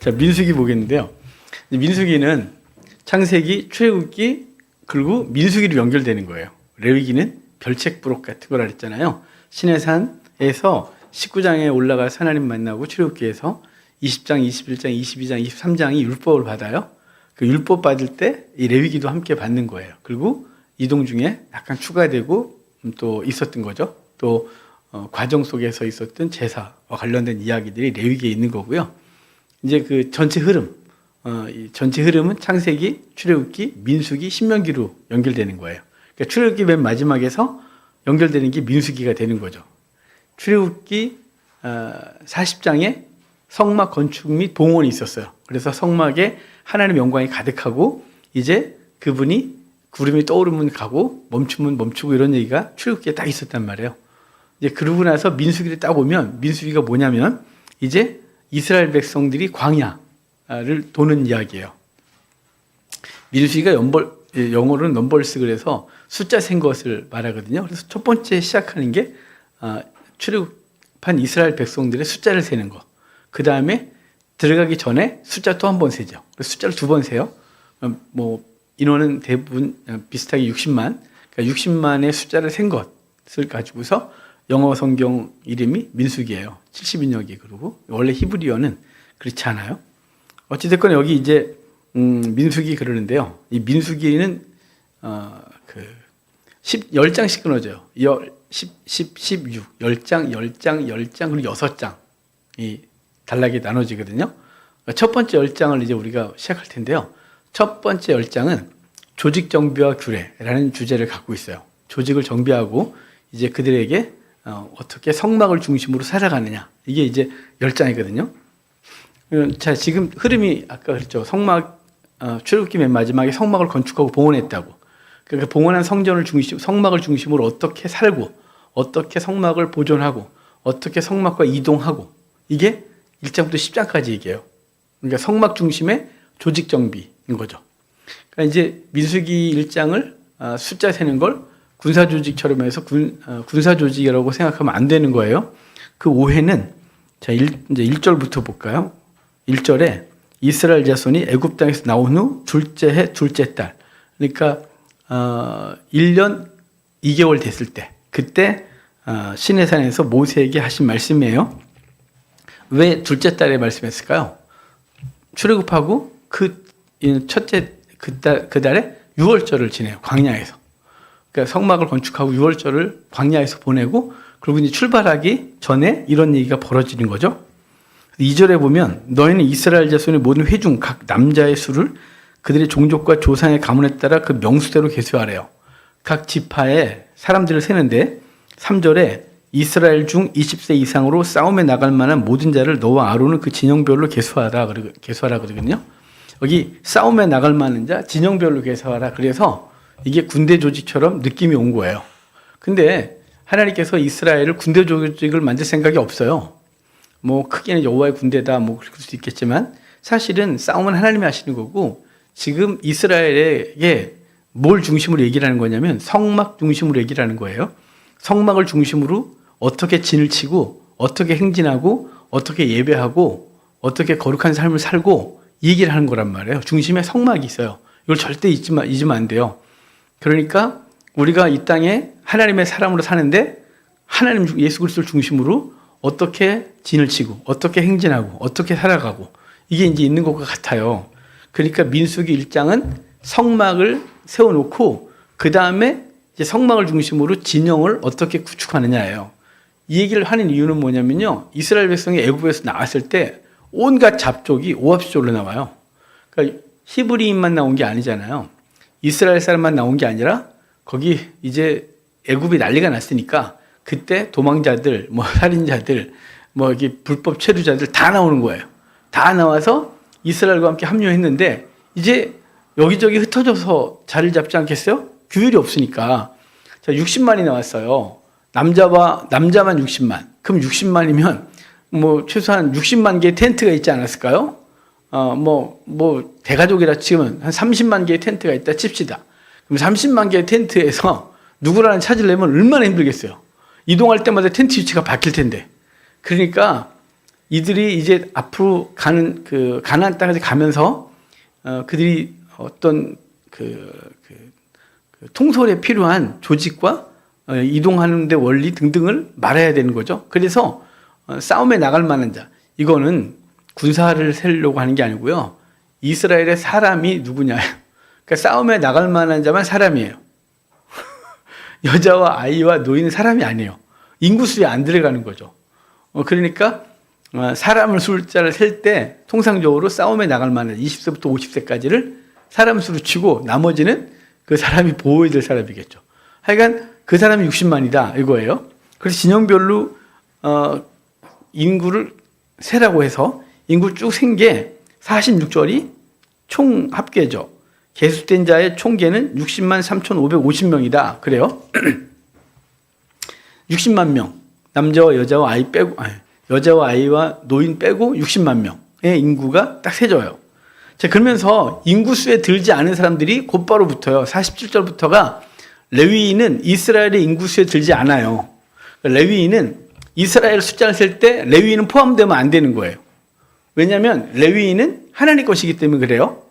자, 민수기 보겠는데요. 민수기는 창세기, 출애굽기, 그리고 민수기로 연결되는 거예요. 레위기는 별책부록 같은 거라 그랬잖아요. 시내산에서 19장에 올라가서 하나님 만나고 출애굽기에서 20장, 21장, 22장, 23장이 율법을 받아요. 그 율법 받을 때 이 레위기도 함께 받는 거예요. 그리고 이동 중에 약간 추가되고 또 있었던 거죠. 또 과정 속에서 있었던 제사와 관련된 이야기들이 레위기에 있는 거고요. 이제 그 전체 흐름, 이 전체 흐름은 창세기, 출애굽기, 민수기, 신명기로 연결되는 거예요. 그러니까 출애굽기 맨 마지막에서 연결되는 게 민수기가 되는 거죠. 출애굽기 40장에 성막 건축 및 봉헌이 있었어요. 그래서 성막에 하나님의 영광이 가득하고 이제 그분이 구름이 떠오르면 가고 멈추면 멈추고 이런 얘기가 출애굽기에 딱 있었단 말이에요. 이제 그러고 나서 민수기를 딱 오면 민수기가 뭐냐면 이제 이스라엘 백성들이 광야를 도는 이야기예요. 민수기가 영어로는 넘버스 그래서 숫자 센 것을 말하거든요. 그래서 첫 번째 시작하는 게 출애굽한 이스라엘 백성들의 숫자를 세는 거. 그 다음에 들어가기 전에 숫자 또 한 번 세죠. 그래서 숫자를 두 번 세요. 뭐 인원은 대부분 비슷하게 60만. 그러니까 60만의 숫자를 센 것을 가지고서 영어 성경 이름이 민수기예요. 70인역이 그러고 원래 히브리어는 그렇지 않아요. 어찌됐건 여기 이제 민수기 그러는데요. 이 민수기는 10장씩 끊어져요. 16, 10장, 10장, 10장, 그리고 6장이 단락이 나눠지거든요. 첫 번째 10장을 이제 우리가 시작할 텐데요. 첫 번째 10장은 조직 정비와 규례라는 주제를 갖고 있어요. 조직을 정비하고 이제 그들에게 어떻게 성막을 중심으로 살아가느냐. 이게 이제 10장이거든요. 자, 지금 흐름이 아까 그랬죠. 출애굽기 맨 마지막에 성막을 건축하고 봉헌했다고. 그러니까 봉헌한 성막을 중심으로 어떻게 살고, 어떻게 성막을 보존하고, 어떻게 성막과 이동하고, 이게 1장부터 10장까지 얘기해요. 그러니까 성막 중심의 조직 정비인 거죠. 그러니까 이제 민수기 1장을 숫자 세는 걸 군사 조직처럼 해서 군사 조직이라고 생각하면 안 되는 거예요. 그 오해는 자, 이제 1절부터 볼까요? 1절에 이스라엘 자손이 애굽 땅에서 나온 후 둘째 해 둘째 달. 그러니까 1년 2개월 됐을 때 그때 시내산에서 모세에게 하신 말씀이에요. 왜 둘째 달에 말씀했을까요? 출애굽하고 그 첫째 그 달에 6월절을 지내요. 광야에서. 그러니까 성막을 건축하고 6월절을 광야에서 보내고 그리고 이제 출발하기 전에 이런 얘기가 벌어지는 거죠. 2절에 보면 너희는 이스라엘 자손의 모든 회중 각 남자의 수를 그들의 종족과 조상의 가문에 따라 그 명수대로 계수하래요. 각 지파에 사람들을 세는데 3절에 이스라엘 중 20세 이상으로 싸움에 나갈 만한 모든 자를 너와 아론은 그 진영별로 계수하라 그러거든요. 여기 싸움에 나갈 만한 자 진영별로 계수하라. 그래서 이게 군대 조직처럼 느낌이 온 거예요. 근데 하나님께서 이스라엘을 군대 조직을 만들 생각이 없어요. 뭐 크게는 여호와의 군대다 뭐 그럴 수도 있겠지만 사실은 싸움은 하나님이 하시는 거고 지금 이스라엘에게 뭘 중심으로 얘기를 하는 거냐면 성막 중심으로 얘기를 하는 거예요. 성막을 중심으로 어떻게 진을 치고 어떻게 행진하고 어떻게 예배하고 어떻게 거룩한 삶을 살고 이 얘기를 하는 거란 말이에요. 중심에 성막이 있어요. 이걸 절대 잊으면 안 돼요. 그러니까 우리가 이 땅에 하나님의 사람으로 사는데 하나님 예수 그리스도를 중심으로 어떻게 진을 치고 어떻게 행진하고 어떻게 살아가고 이게 이제 있는 것과 같아요. 그러니까 민수기 1장은 성막을 세워놓고 그 다음에 이제 성막을 중심으로 진영을 어떻게 구축하느냐예요. 이 얘기를 하는 이유는 뭐냐면요. 이스라엘 백성이 애굽에서 나왔을 때 온갖 잡족이 오합지졸로 나와요. 그러니까 히브리인만 나온 게 아니잖아요. 이스라엘 사람만 나온 게 아니라 거기 이제 애굽이 난리가 났으니까 그때 도망자들, 뭐 살인자들, 뭐 이게 불법 체류자들 다 나오는 거예요. 다 나와서 이스라엘과 함께 합류했는데 이제 여기저기 흩어져서 자리를 잡지 않겠어요? 규율이 없으니까. 자, 60만이 나왔어요. 남자만 60만. 그럼 60만이면 뭐 최소한 60만 개의 텐트가 있지 않았을까요? 뭐 대가족이라 치면 한 30만 개의 텐트가 있다 칩시다. 그럼 30만 개의 텐트에서 누구라는 찾으려면 얼마나 힘들겠어요. 이동할 때마다 텐트 위치가 바뀔 텐데. 그러니까 이들이 이제 앞으로 가는 그 가나안 땅에 가면서 그들이 어떤 그 통솔에 필요한 조직과 이동하는 데 원리 등등을 말해야 되는 거죠. 그래서 싸움에 나갈 만한 자, 이거는 군사를 세려고 하는 게 아니고요. 이스라엘의 사람이 누구냐. 그러니까 싸움에 나갈 만한 자만 사람이에요. 여자와 아이와 노인은 사람이 아니에요. 인구수에 안 들어가는 거죠. 그러니까 사람을 숫자를 셀 때 통상적으로 싸움에 나갈 만한 20세부터 50세까지를 사람 수로 치고 나머지는 그 사람이 보호해야 될 사람이겠죠. 하여간 그 사람이 60만이다 이거예요. 그래서 진영별로 인구를 세라고 해서 인구 쭉 센 게 46절이 총 합계죠. 계수된 자의 총계는 60만 3,550명이다. 그래요. 60만 명. 남자와 여자와 아이 빼고, 여자와 아이와 노인 빼고 60만 명의 인구가 딱 세져요. 자, 그러면서 인구수에 들지 않은 사람들이 곧바로 붙어요. 47절부터가 레위인은 이스라엘의 인구수에 들지 않아요. 레위인은 이스라엘 숫자를 셀 때 레위인은 포함되면 안 되는 거예요. 왜냐하면 레위인은 하나님 것이기 때문에 그래요.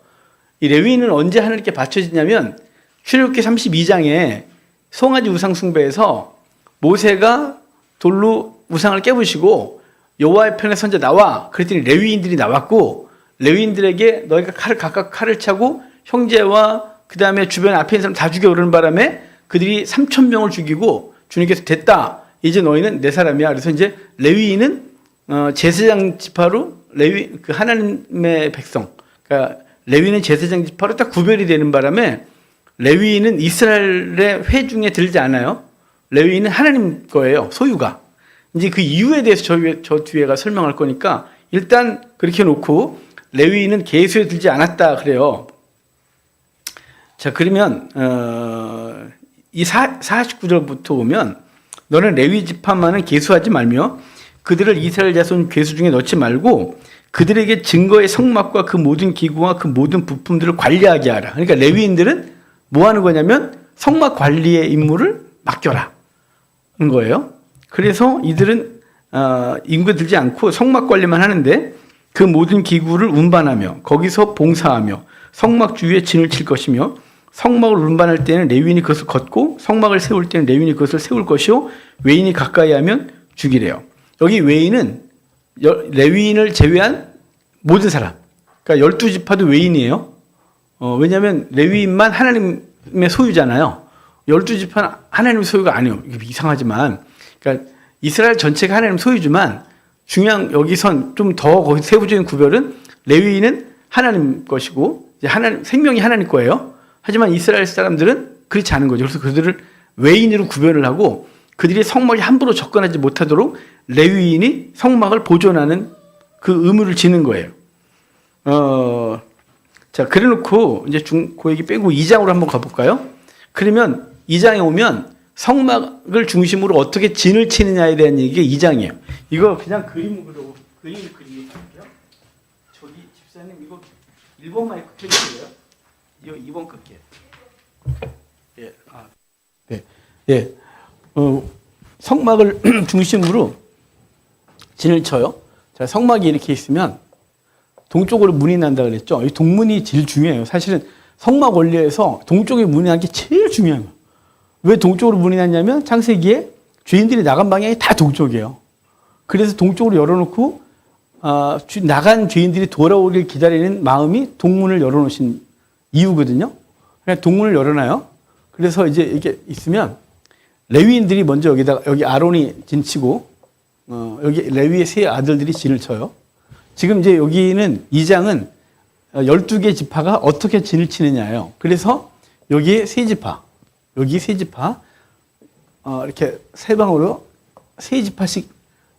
이 레위인은 언제 하나님께 바쳐지냐면 출애굽기 32장에 송아지 우상 숭배에서 모세가 돌로 우상을 깨부시고 여호와의 편에 선자 나와 그랬더니 레위인들이 나왔고 레위인들에게 너희가 각각 칼을 차고 형제와 그 다음에 주변 앞에 있는 사람 다 죽여 그러는 바람에 그들이 3,000명을 죽이고 주님께서 됐다. 이제 너희는 내 사람이야. 그래서 이제 레위인은 제사장 지파로 그 하나님의 백성, 그러니까 레위는 제사장 지파로 딱 구별이 되는 바람에 레위인은 이스라엘의 회 중에 들지 않아요. 레위인은 하나님 거예요. 소유가. 이제 그 이유에 대해서 저 뒤에가 설명할 거니까 일단 그렇게 놓고 레위인은 계수에 들지 않았다 그래요. 자, 그러면 이 49절부터 보면 너는 레위 지파만은 계수하지 말며 그들을 이스라엘 자손 계수 중에 넣지 말고 그들에게 증거의 성막과 그 모든 기구와 그 모든 부품들을 관리하게 하라. 그러니까 레위인들은 뭐 하는 거냐면 성막 관리의 임무를 맡겨라 하는 거예요. 그래서 이들은 인구에 들지 않고 성막 관리만 하는데 그 모든 기구를 운반하며 거기서 봉사하며 성막 주위에 진을 칠 것이며 성막을 운반할 때는 레위인이 그것을 걷고 성막을 세울 때는 레위인이 그것을 세울 것이요 외인이 가까이 하면 죽이래요. 여기 외인은 레위인을 제외한 모든 사람, 그러니까 12지파도 외인이에요. 왜냐하면 레위인만 하나님의 소유잖아요. 12지파는 하나님의 소유가 아니에요. 이상하지만 그러니까 이스라엘 전체가 하나님 소유지만 중요한 여기선 좀 더 세부적인 구별은 레위인은 하나님 것이고 이제 하나님 생명이 하나님 거예요. 하지만 이스라엘 사람들은 그렇지 않은 거죠. 그래서 그들을 외인으로 구별을 하고 그들이 성막에 함부로 접근하지 못하도록 레위인이 성막을 보존하는 그 의무를 지는 거예요. 자, 그래 놓고 이제 그 얘기 빼고 2장으로 한번 가볼까요? 그러면 2장에 오면 성막을 중심으로 어떻게 진을 치느냐에 대한 얘기가 2장이에요. 이거 그냥 그림으로 그리게요. 저기 집사님 이거 1번 마이크 켜주세요. 이거 2번 끌게요. 예, 네, 예, 성막을 중심으로 진을 쳐요. 자, 성막이 이렇게 있으면 동쪽으로 문이 난다 그랬죠. 이 동문이 제일 중요해요. 사실은 성막 원리에서 동쪽에 문이 난 게 제일 중요한 거예요. 왜 동쪽으로 문이 났냐면 창세기에 죄인들이 나간 방향이 다 동쪽이에요. 그래서 동쪽으로 열어놓고 나간 죄인들이 돌아오길 기다리는 마음이 동문을 열어놓으신 이유거든요. 그냥 동문을 열어놔요. 그래서 이제 이게 있으면 레위인들이 먼저 여기 아론이 진치고 여기 레위의 세 아들들이 진을 쳐요. 지금 이제 여기는 2장은 12개 지파가 어떻게 진을 치느냐예요. 그래서 여기에 세 지파, 여기 세 지파, 이렇게 세 방으로 세 지파씩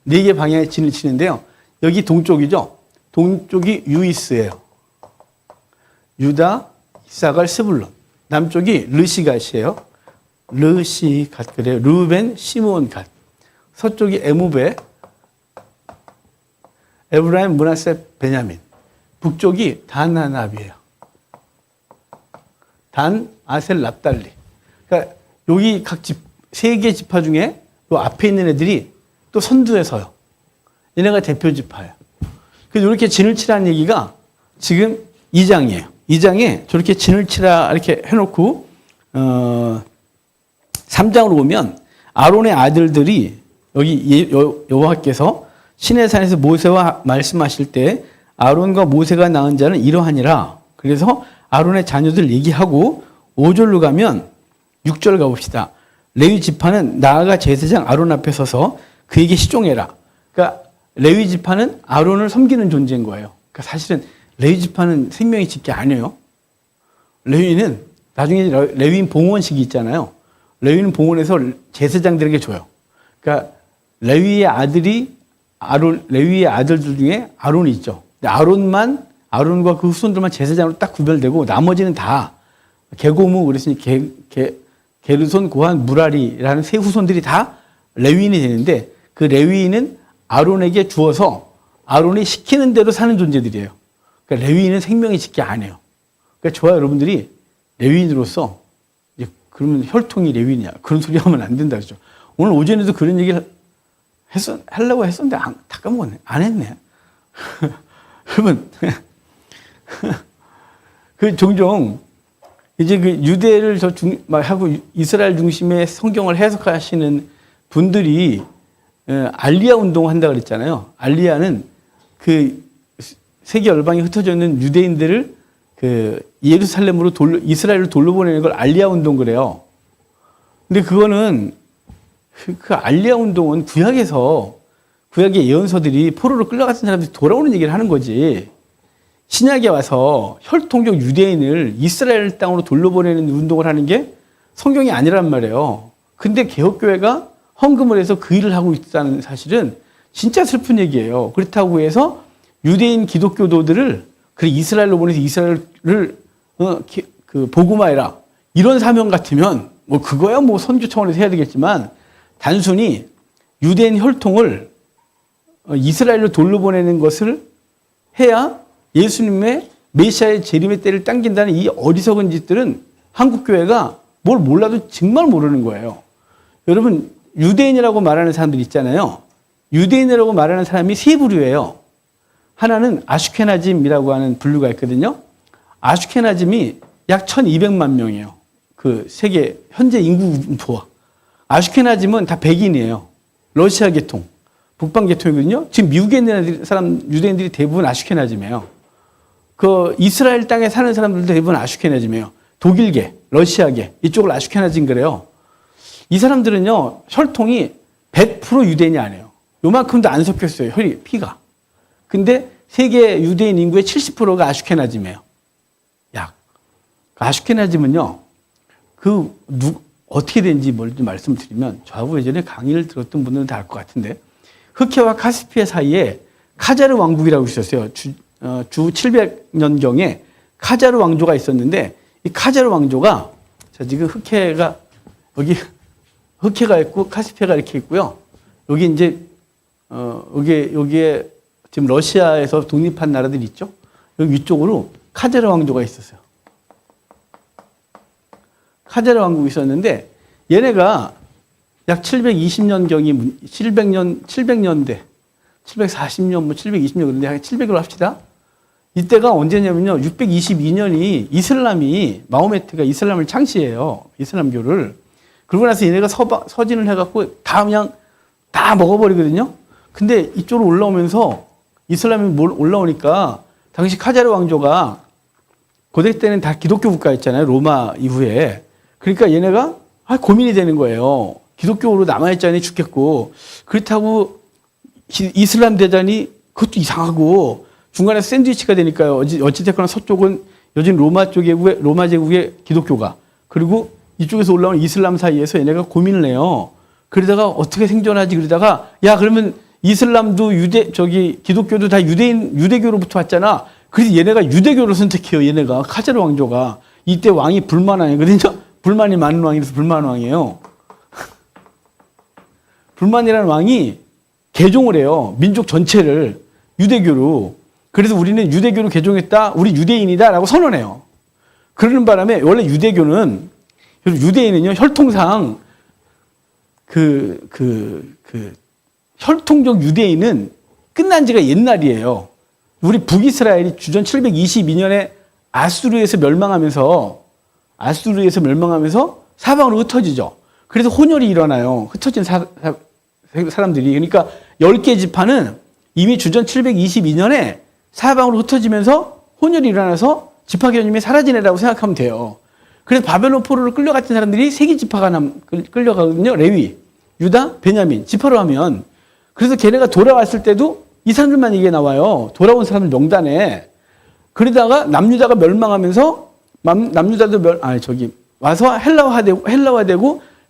4개 방향에 진을 치는데요. 여기 동쪽이죠. 동쪽이 유이스예요. 유다, 이사갈, 스불론. 남쪽이 르시갓이에요. 르시갓 그래요. 르벤, 시므온 갓. 서쪽이 에무베, 에브라임, 므낫세, 베냐민. 북쪽이 단하납이에요. 단, 아셀, 납달리. 그러니까 여기 각 세 개 지파 중에 요 앞에 있는 애들이 또 선두에 서요. 얘네가 대표 지파예요. 그래서 이렇게 진을 치라는 얘기가 지금 2장이에요. 2장에 저렇게 진을 치라 이렇게 해놓고 3장으로 보면 아론의 아들들이 여기 여호와께서 시내산에서 모세와 말씀하실 때 아론과 모세가 낳은 자는 이러하니라. 그래서 아론의 자녀들 얘기하고 5절로 가면 6절 가봅시다. 레위 지파는 나아가 제사장 아론 앞에 서서 그에게 시종해라. 그러니까 레위 지파는 아론을 섬기는 존재인 거예요. 그러니까 사실은 레위 지파는 생명이 짙게 아니에요. 레위는 나중에 레위인 봉헌식이 있잖아요. 레위는 봉헌해서 제사장들에게 줘요. 그러니까 레위의 아들들 중에 아론이 있죠. 근데 아론과 그 후손들만 제사장으로 딱 구별되고 나머지는 다 게고무 그랬으니 게르손, 고한, 무라리라는 세 후손들이 다 레위인이 되는데 그 레위인은 아론에게 주어서 아론이 시키는 대로 사는 존재들이에요. 그러니까 레위인은 생명이 짙게 안 해요. 그러니까 저와 여러분들이 레위인으로서 이제 그러면 혈통이 레위인이야. 그런 소리 하면 안 된다 그죠. 오늘 오전에도 그런 얘기를 하려고 했었는데 다 까먹었네. 안 했네. 여러분, 그 종종 이제 그 유대를 하고 이스라엘 중심의 성경을 해석하시는 분들이 알리아 운동을 한다고 그랬잖아요. 알리아는 그 세계 열방에 흩어져 있는 유대인들을 그 예루살렘으로 이스라엘로 돌려보내는 걸 알리아 운동 그래요. 근데 그거는 그 알리아 운동은 구약의 예언서들이 포로로 끌려갔던 사람들이 돌아오는 얘기를 하는 거지. 신약에 와서 혈통적 유대인을 이스라엘 땅으로 돌려보내는 운동을 하는 게 성경이 아니란 말이에요. 근데 개혁교회가 헌금을 해서 그 일을 하고 있다는 사실은 진짜 슬픈 얘기예요. 그렇다고 해서 유대인 기독교도들을 그래 이스라엘로 보내서 이스라엘을 복음화해라 이런 사명 같으면 뭐 그거야 뭐 선교 차원에서 해야 되겠지만 단순히 유대인 혈통을 이스라엘로 돌려보내는 것을 해야 예수님의 메시아의 재림의 때를 당긴다는 이 어리석은 짓들은 한국교회가 뭘 몰라도 정말 모르는 거예요. 여러분 유대인이라고 말하는 사람들 있잖아요. 유대인이라고 말하는 사람이 세 부류예요. 하나는 아슈케나즘이라고 하는 분류가 있거든요. 아슈케나즘이 약 1200만 명이에요. 그 세계 현재 인구 분포와. 아슈케나즘은 다 백인이에요. 러시아 계통, 북방 계통이거든요. 지금 미국에 있는 유대인들이 대부분 아슈케나즘이에요. 그 이스라엘 땅에 사는 사람들도 대부분 아슈케나즘이에요. 독일계, 러시아계 이쪽을 아슈케나즘 그래요. 이 사람들은요 혈통이 100% 유대인이 아니에요. 요만큼도 안 섞였어요. 피가. 근데 세계 유대인 인구의 70%가 아슈케나즘이에요. 약. 아슈케나즘은요 어떻게 된지 좀 말씀을 드리면 저하고 예전에 강의를 들었던 분들은 다 알 것 같은데 흑해와 카스피해 사이에 카자르 왕국이라고 있었어요. 주 700년경에 카자르 왕조가 있었는데 이 카자르 왕조가 자 지금 흑해가 있고 카스피해가 이렇게 있고요. 여기 이제 여기에 지금 러시아에서 독립한 나라들이 있죠. 여기 위쪽으로 카자르 왕조가 있었어요. 카자르 왕국이 있었는데 얘네가 약 720년경이 700년대 740년 뭐 720년 그런데 700으로 합시다. 이때가 언제냐면요. 622년이 이슬람이 마호메트가 이슬람을 창시해요. 이슬람교를. 그러고 나서 얘네가 서진을 해갖고 그냥 다 먹어버리거든요. 근데 이쪽으로 올라오면서 이슬람이 올라오니까 당시 카자르 왕조가 고대 때는 다 기독교 국가였잖아요. 로마 이후에. 그러니까 얘네가 고민이 되는 거예요. 기독교로 남아있자니 죽겠고 그렇다고 이슬람 대전이 그것도 이상하고 중간에 샌드위치가 되니까요. 어찌됐거나 서쪽은 요즘 로마 제국의 기독교가 그리고 이쪽에서 올라온 이슬람 사이에서 얘네가 고민을 해요. 그러다가 어떻게 생존하지 그러다가 야 그러면 이슬람도 기독교도 다 유대교로부터 왔잖아. 그래서 얘네가 유대교를 선택해요. 얘네가 카자르 왕조가 이때 왕이 불만왕이거든요. 불만이 많은 왕이라서 불만왕이에요. 불만이라는 왕이 개종을 해요. 민족 전체를 유대교로. 그래서 우리는 유대교로 개종했다. 우리 유대인이다라고 선언해요. 그러는 바람에 원래 유대인은요 혈통상 혈통적 유대인은 끝난 지가 옛날이에요. 우리 북이스라엘이 주전 722년에 아수르에서 멸망하면서 사방으로 흩어지죠. 그래서 혼혈이 일어나요. 흩어진 사람들이. 그러니까 10개 지파는 이미 주전 722년에 사방으로 흩어지면서 혼혈이 일어나서 지파 개념이 사라진 애라고 생각하면 돼요. 그래서 바벨론 포로로 끌려갔던 사람들이 세 개 지파가 끌려가거든요. 레위, 유다, 베냐민 지파로 하면. 그래서 걔네가 돌아왔을 때도 이 사람들만 얘기가 나와요. 돌아온 사람들 명단에. 그러다가 남유다가 멸망하면서 남유다도 와서 헬라화되고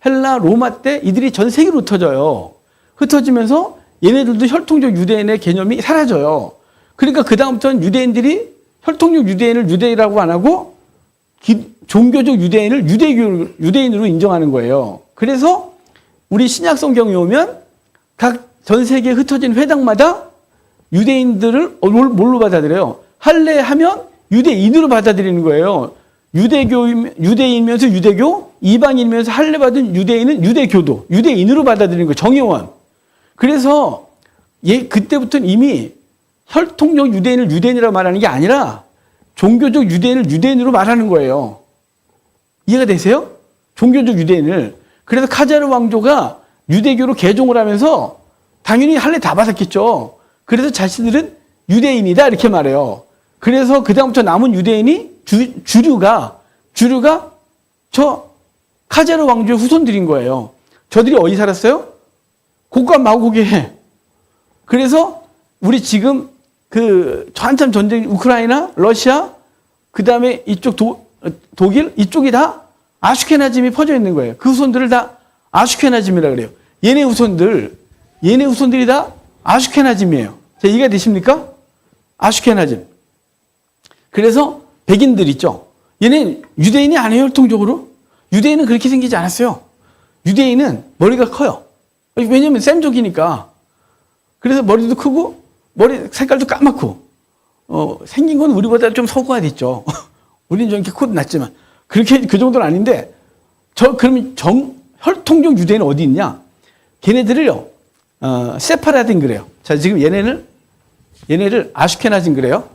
헬라 로마 때 이들이 전 세계로 흩어져요. 흩어지면서 얘네들도 혈통적 유대인의 개념이 사라져요. 그러니까 그다음부터는 유대인들이 혈통적 유대인을 유대인이라고 안 하고 종교적 유대인을 유대인으로 인정하는 거예요. 그래서 우리 신약 성경에 오면 각 전 세계에 흩어진 회당마다 유대인들을 뭘로 받아들여요? 할례하면 유대인으로 받아들이는 거예요. 유대인이면서 유대교, 이방인이면서 할례받은 유대인은 유대인으로 받아들이는 거예요. 정의원. 그래서 그때부터는 이미 혈통적 유대인을 유대인이라고 말하는 게 아니라 종교적 유대인을 유대인으로 말하는 거예요. 이해가 되세요? 종교적 유대인을. 그래서 카자르 왕조가 유대교로 개종을 하면서 당연히 할례 다 받았겠죠. 그래서 자신들은 유대인이다 이렇게 말해요. 그래서 그다음부터 남은 유대인이 주류가 저 카자르 왕조의 후손들인 거예요. 저들이 어디 살았어요? 고과 마고게. 그래서 우리 지금 한참 전쟁 우크라이나, 러시아, 그다음에 이쪽 독일 이쪽이 다 아슈케나즘이 퍼져 있는 거예요. 그 후손들을 다 아슈케나즘이라 그래요. 얘네 후손들이 다 아슈케나즘이에요. 자, 이해가 되십니까? 아슈케나즘. 그래서 백인들 있죠. 얘는 유대인이 아니에요, 혈통적으로. 유대인은 그렇게 생기지 않았어요. 유대인은 머리가 커요. 왜냐면 셈족이니까. 그래서 머리도 크고 머리 색깔도 까맣고 생긴 건 우리보다 좀 서구화됐죠. 우리는 좀 이렇게 코도 낮지만 그렇게 그 정도는 아닌데 그러면 혈통적 유대인은 어디 있냐? 걔네들을요 세파라딘 그래요. 자, 지금 얘네를 아슈케나진 그래요.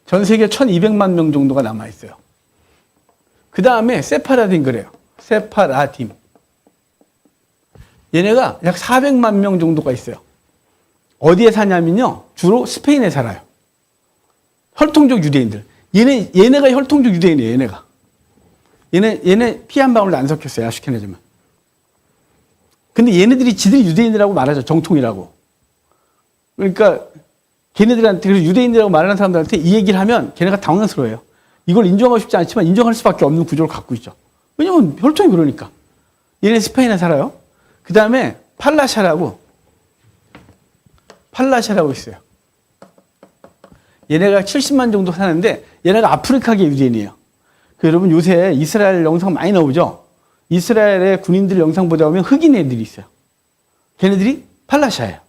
전 세계 1200만 명 정도가 남아있어요. 그 다음에 세파라딘 그래요. 세파라딤. 얘네가 약 400만 명 정도가 있어요. 어디에 사냐면요. 주로 스페인에 살아요. 혈통적 유대인들. 얘네가 혈통적 유대인이에요. 얘네 피 한 방울도 안 섞였어요. 아슈케나즘은. 근데 얘네들이 지들이 유대인이라고 말하죠. 정통이라고. 그러니까 걔네들한테, 그래서 유대인이라고 말하는 사람들한테 이 얘기를 하면 걔네가 당황스러워요. 이걸 인정하고 싶지 않지만 인정할 수밖에 없는 구조를 갖고 있죠. 왜냐면 혈통이 그러니까. 얘네 스페인에 살아요. 그 다음에 팔라샤라고 있어요. 얘네가 70만 정도 사는데 얘네가 아프리카계 유대인이에요. 여러분 요새 이스라엘 영상 많이 나오죠? 이스라엘의 군인들 영상 보다 보면 흑인 애들이 있어요. 걔네들이 팔라샤예요.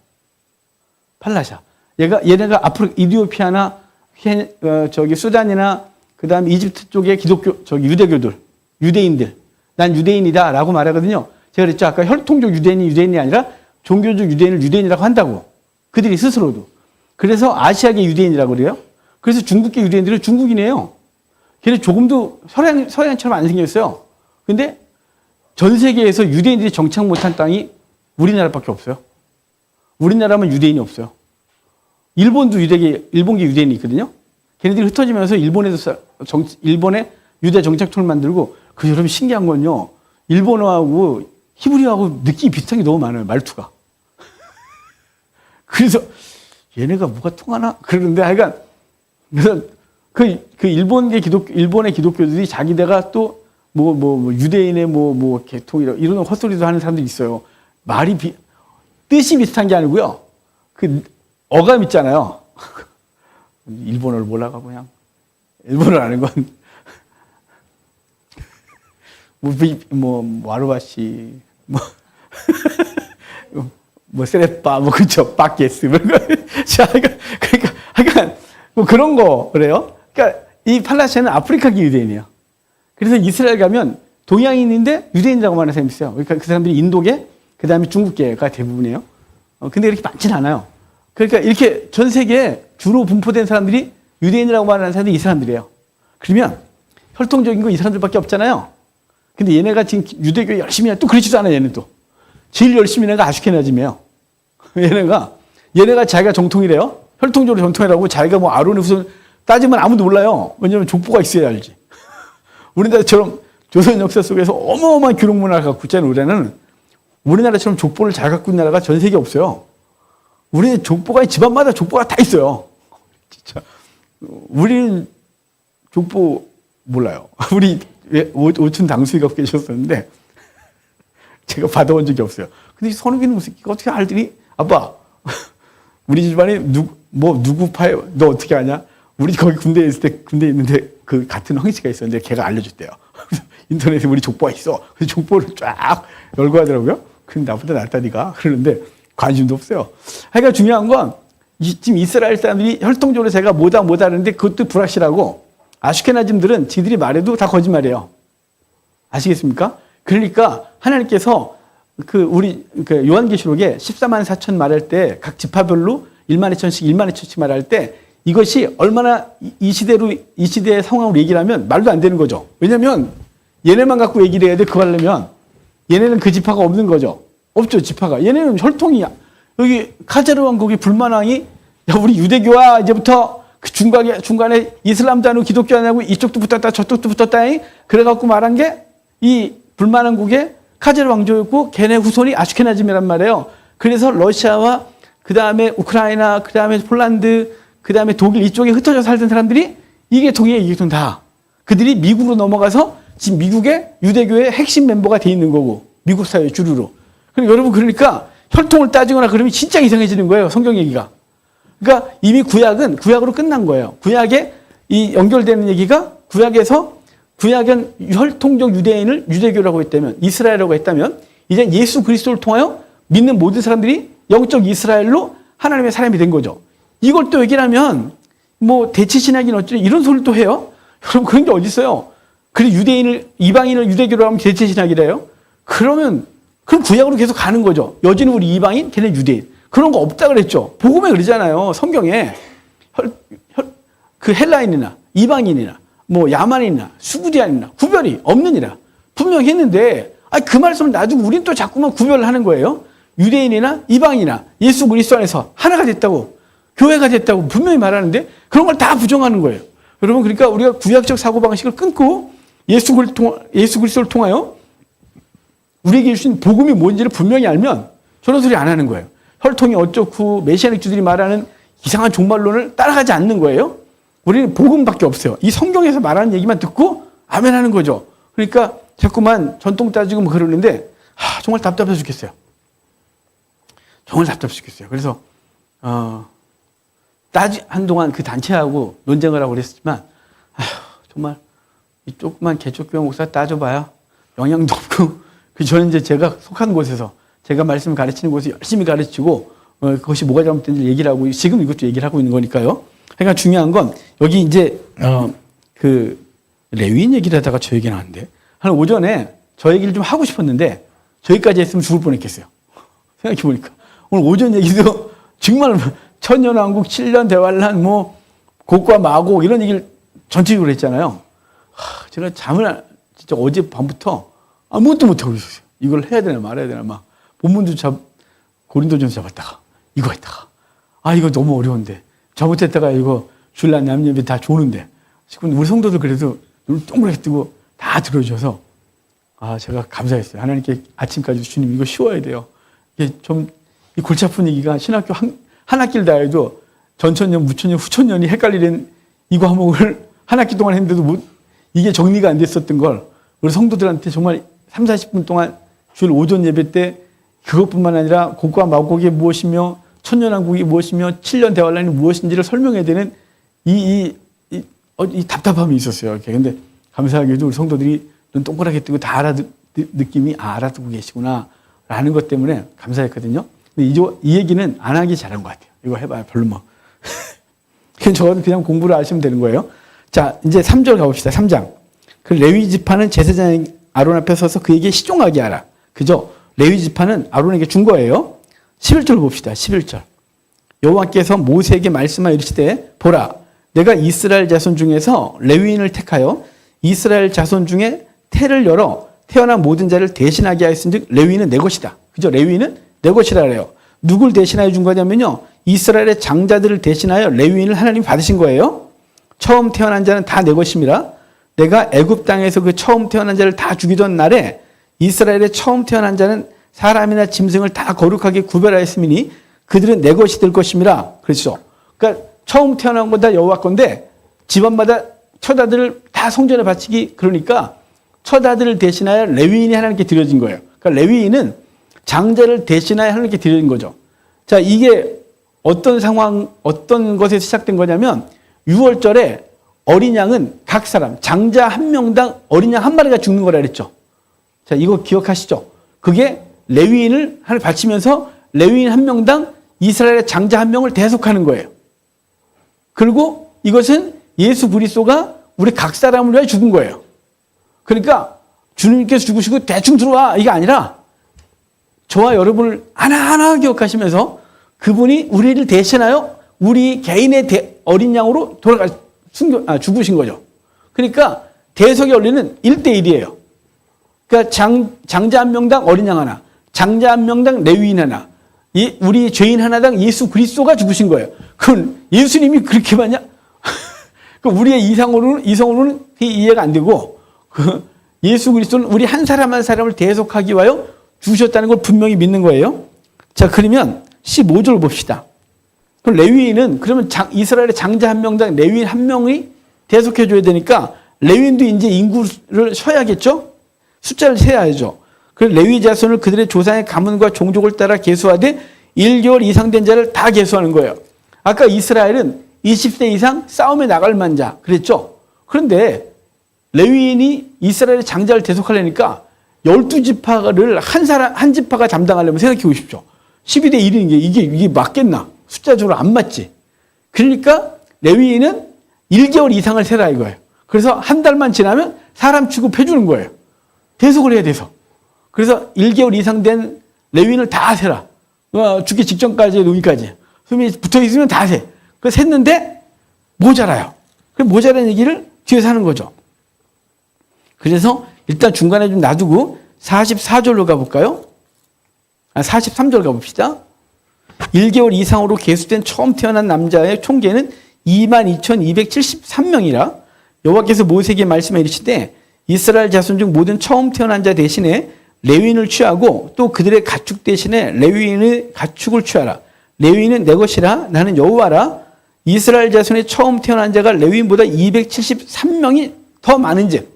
팔라샤. 얘네가 이디오피아나 수단이나 그 다음에 이집트 쪽의 유대인들. 난 유대인이다 라고 말하거든요. 제가 그랬죠. 아까 혈통적 유대인이 아니라 종교적 유대인을 유대인이라고 한다고. 그들이 스스로도. 그래서 아시아계 유대인이라고 그래요. 그래서 중국계 유대인들은 중국인이에요. 걔는 조금도 서양처럼 안 생겼어요. 근데 전 세계에서 유대인들이 정착 못한 땅이 우리나라밖에 없어요. 우리나라면 유대인이 없어요. 일본도 일본계 유대인이 있거든요. 걔네들이 흩어지면서 일본에 유대 정착촌을 만들고, 여러분 신기한 건요. 일본어하고 히브리어하고 느낌이 비슷한 게 너무 많아요. 말투가. 그래서 얘네가 뭐가 통하나? 그러는데 하여간 그래서 일본의 기독교들이 자기네가 또 유대인의 계통 이런 헛소리도 하는 사람들이 있어요. 뜻이 비슷한 게 아니고요. 어감 있잖아요. 일본어를 몰라가 그냥 일본어를 아는 건 와루바시 세레빠 그쵸 빠게스 그러니까 그런 거 그래요. 그러니까 이 팔라스타인은 아프리카계 유대인이에요. 그래서 이스라엘 가면 동양인인데 유대인이라고 말하는 사람이 있어요. 그러니까 그 사람들이 인도계, 그 다음에 중국계가 대부분이에요. 근데 이렇게 많지는 않아요. 그러니까 이렇게 전 세계에 주로 분포된 사람들이 유대인이라고 말하는 사람들이 이 사람들이에요. 그러면 혈통적인 거 이 사람들밖에 없잖아요. 근데 얘네가 지금 유대교 열심히 해. 또 그렇지도 않아요, 얘는 또. 제일 열심히 하는 애가 아슈케나즘이에요. 얘네가 자기가 정통이래요. 혈통적으로 정통이라고 자기가 뭐 아론의 후손 따지면 아무도 몰라요. 왜냐면 족보가 있어야 알지. 우리나라처럼 조선 역사 속에서 어마어마한 기록 문화를 갖고 있잖아요, 우리나라는. 우리나라처럼 족보를 잘 갖고 있는 나라가 전 세계에 없어요. 우리는 족보가 집안마다 족보가 다 있어요. 진짜. 우리는 족보 몰라요. 우리 오춘 당수이가 계셨었는데 제가 받아온 적이 없어요. 근데 선욱이는 무슨 어떻게 알더니 아빠 우리 집안에 누구 파에 너 어떻게 아냐? 우리 거기 군대에 있을 때 군대에 있는데 그 같은 황씨가 있었는데 걔가 알려줬대요. 인터넷에 우리 족보가 있어. 그래서 족보를 쫙 열고 하더라고요. 그럼 나보다 낫다니까 그러는데 관심도 없어요. 하여간 중요한 건 지금 이스라엘 사람들이 혈통적으로 제가 뭐다 하는데 그것도 불확실하고 아슈케나즘들은 지들이 말해도 다 거짓말이에요. 아시겠습니까? 그러니까 하나님께서 우리 요한계시록에 14만 4천 말할 때 각 지파별로 1만 2천씩 말할 때 이것이 얼마나 이 시대의 상황으로 얘기를 하면 말도 안 되는 거죠. 왜냐면 얘네만 갖고 얘기를 해야 돼. 그거 하려면 얘네는 그 지파가 없는 거죠. 없죠, 지파가. 얘네는 혈통이야. 여기 카자르 왕국의 불만왕이 야, 우리 유대교와 이제부터 그 중간에 이슬람도 아니고 기독교 아니고 이쪽도 붙었다 저쪽도 붙었다. 그래갖고 말한 게 이 불만왕국의 카자르 왕조였고 걔네 후손이 아슈케나즘이란 말이에요. 그래서 러시아와 그 다음에 우크라이나, 그 다음에 폴란드, 그 다음에 독일 이쪽에 흩어져 살던 사람들이 이게 동의의 이익은 다. 그들이 미국으로 넘어가서 지금 미국의 유대교의 핵심 멤버가 돼 있는 거고 미국 사회 주류로. 여러분 그러니까 혈통을 따지거나 그러면 진짜 이상해지는 거예요. 성경 얘기가. 그러니까 이미 구약으로 끝난 거예요. 구약에 이 연결되는 얘기가 구약은 혈통적 유대인을 유대교라고 했다면 이스라엘이라고 했다면 이제 예수 그리스도를 통하여 믿는 모든 사람들이 영적 이스라엘로 하나님의 사람이 된 거죠. 이걸 또 얘기를 하면 뭐 대체신학인 어쩌 이런 소리를 또 해요. 여러분 그런 게 어디 있어요. 그리고 이방인을 유대교로 하면 대체신학이래요. 그럼 구약으로 계속 가는 거죠. 여지는 우리 이방인, 걔네 유대인. 그런 거 없다 그랬죠. 복음에 그러잖아요. 성경에 그 헬라인이나 이방인이나 뭐 야만인이나 수구디안이나 구별이 없느니라 분명히 했는데 그 말씀을 놔두고 우린 또 자꾸만 구별을 하는 거예요. 유대인이나 이방인이나 예수 그리스도 안에서 하나가 됐다고 교회가 됐다고 분명히 말하는데 그런 걸 다 부정하는 거예요. 여러분 그러니까 우리가 구약적 사고방식을 끊고 예수 그리스도를 통하여 우리에게 주신 복음이 뭔지를 분명히 알면 저런 소리 안 하는 거예요. 혈통이 어쩌고 메시아닉주들이 말하는 이상한 종말론을 따라가지 않는 거예요. 우리는 복음밖에 없어요. 이 성경에서 말하는 얘기만 듣고 아멘 하는 거죠. 그러니까 자꾸만 전통 따지고 뭐 그러는데 정말 답답해 죽겠어요. 정말 답답해 죽겠어요. 그래서 한동안 그 단체하고 논쟁을 하고 그랬지만 정말 이 조그만 개척교회 목사 따져봐야 영향도 없고 저는 이제 제가 속한 곳에서 제가 말씀을 가르치는 곳에서 열심히 가르치고 그것이 뭐가 잘못된지 얘기를 하고 지금 이것도 얘기를 하고 있는 거니까요. 그러니까 중요한 건 여기 이제 그 레위인 얘기를 하다가 저 얘기 나왔는데 한 오전에 저 얘기를 좀 하고 싶었는데 저기까지 했으면 죽을 뻔했겠어요. 생각해보니까 오늘 오전 얘기도 정말 천년왕국 7년 대환란 뭐 곡과 마곡 이런 얘기를 전체적으로 했잖아요. 제가 잠을 진짜 어제 밤부터 아무것도 못하고 있었어요. 이걸 해야 되나 말아야 되나 막 본문도 고린도전서 잡았다가 이거 했다가 이거 너무 어려운데 잘못했다가 이거 주일날 남녀비 다 조는데 우리 성도들 그래도 눈을 동그랗게 뜨고 다 들어주셔서 제가 감사했어요. 하나님께 아침까지 주님 이거 쉬워야 돼요. 이게 좀 이 골치 아픈 얘기가 신학교 한 학기를 다 해도 전천년, 무천년, 후천년이 헷갈리는 이 과목을 한 학기 동안 했는데도 이게 정리가 안 됐었던 걸 우리 성도들한테 정말 3, 40분 동안 주일 오전 예배 때 그것뿐만 아니라 곡과 마곡이 무엇이며 천년왕국이 무엇이며 7년 대환란이 무엇인지를 설명해야 되는 이 답답함이 있었어요. 근데 감사하게도 우리 성도들이 눈 동그랗게 뜨고 다 느낌이 알아듣고 계시구나 라는 것 때문에 감사했거든요. 근데 이 얘기는 안 하기 잘한 것 같아요. 이거 해봐요. 별로 뭐. 저는 그냥 공부를 하시면 되는 거예요. 자, 이제 3절 가봅시다. 3장. 그 레위 지파는 제사장 아론 앞에 서서 그에게 시종하게 하라. 그죠? 레위 지파는 아론에게 준 거예요. 11절 봅시다. 11절. 여호와께서 모세에게 말씀하여 이르시되 보라 내가 이스라엘 자손 중에서 레위인을 택하여 이스라엘 자손 중에 태를 열어 태어난 모든 자를 대신하게 하였은즉 레위인은 내 것이다. 그죠? 레위인은 내 것이라 그래요. 누굴 대신하여 준 거냐면요. 이스라엘의 장자들을 대신하여 레위인을 하나님이 받으신 거예요. 처음 태어난 자는 다 내 것입니다. 내가 애굽 땅에서 그 처음 태어난 자를 다 죽이던 날에 이스라엘의 처음 태어난 자는 사람이나 짐승을 다 거룩하게 구별하였으니 그들은 내 것이 될 것입니다. 그렇죠. 그러니까 처음 태어난 건 다 여호와 건데 집안마다 첫 아들을 다 성전에 바치기 그러니까 첫 아들을 대신하여 레위인이 하나님께 드려진 거예요. 그러니까 레위인은 장자를 대신하여 하나님께 드려진 거죠. 자, 이게 어떤 상황, 어떤 것에서 시작된 거냐면 6월절에 어린 양은 각 사람, 장자 한 명당 어린 양 한 마리가 죽는 거라 그랬죠. 자, 이거 기억하시죠? 그게 레위인을 하나 바치면서 레위인 한 명당 이스라엘의 장자 한 명을 대속하는 거예요. 그리고 이것은 예수 그리스도가 우리 각 사람을 위해 죽은 거예요. 그러니까 주님께서 죽으시고 대충 들어와 이게 아니라 저와 여러분을 하나하나 기억하시면서 그분이 우리를 대신하여 우리 개인의 어린 양으로 죽으신 거죠. 그러니까 대속의 원리는 1대1이에요. 그러니까 장자 한 명당 어린 양 하나, 장자 한 명당 레위인 하나, 우리 죄인 하나당 예수 그리스도가 죽으신 거예요. 그건 예수님이 그렇게 많냐? 우리의 이성으로는 이해가 안 되고, 예수 그리스도는 우리 한 사람 한 사람을 대속하기 위하여 죽으셨다는 걸 분명히 믿는 거예요. 자, 그러면 15절 봅시다. 그럼 레위인은 그러면 이스라엘의 장자 한 명당 레위인 한 명이 대속해 줘야 되니까 레위인도 이제 인구를 쉬어야겠죠? 숫자를 세야죠. 그래서 레위 자손을 그들의 조상의 가문과 종족을 따라 계수하되 1개월 이상 된 자를 다 계수하는 거예요. 아까 이스라엘은 20세 이상 싸움에 나갈 만자 그랬죠? 그런데 레위인이 이스라엘의 장자를 대속하려니까 12지파를 한 지파가 담당하려면 생각해 보십시오. 12대 1인 게 이게 맞겠나? 숫자적으로 안 맞지. 그러니까 레위인은 1개월 이상을 세라 이거예요. 그래서 한 달만 지나면 사람 취급해 주는 거예요. 대속을 해야 돼서. 그래서 1개월 이상 된 레위인을 다 세라. 죽기 직전까지 여기까지. 숨이 붙어 있으면 다 세. 그래서 샜는데 모자라요. 그 모자란 얘기를 뒤에서 하는 거죠. 그래서 일단 중간에 좀 놔두고 44절로 가볼까요? 43절 가봅시다. 1개월 이상으로 계수된 처음 태어난 남자의 총계는 22,273명이라 여호와께서 모세에게 말씀해 이르시되 이스라엘 자손 중 모든 처음 태어난 자 대신에 레위인을 취하고 또 그들의 가축 대신에 레위인의 가축을 취하라. 레위인은 내 것이라 나는 여호와라. 이스라엘 자손의 처음 태어난 자가 레위인보다 273명이 더 많은즉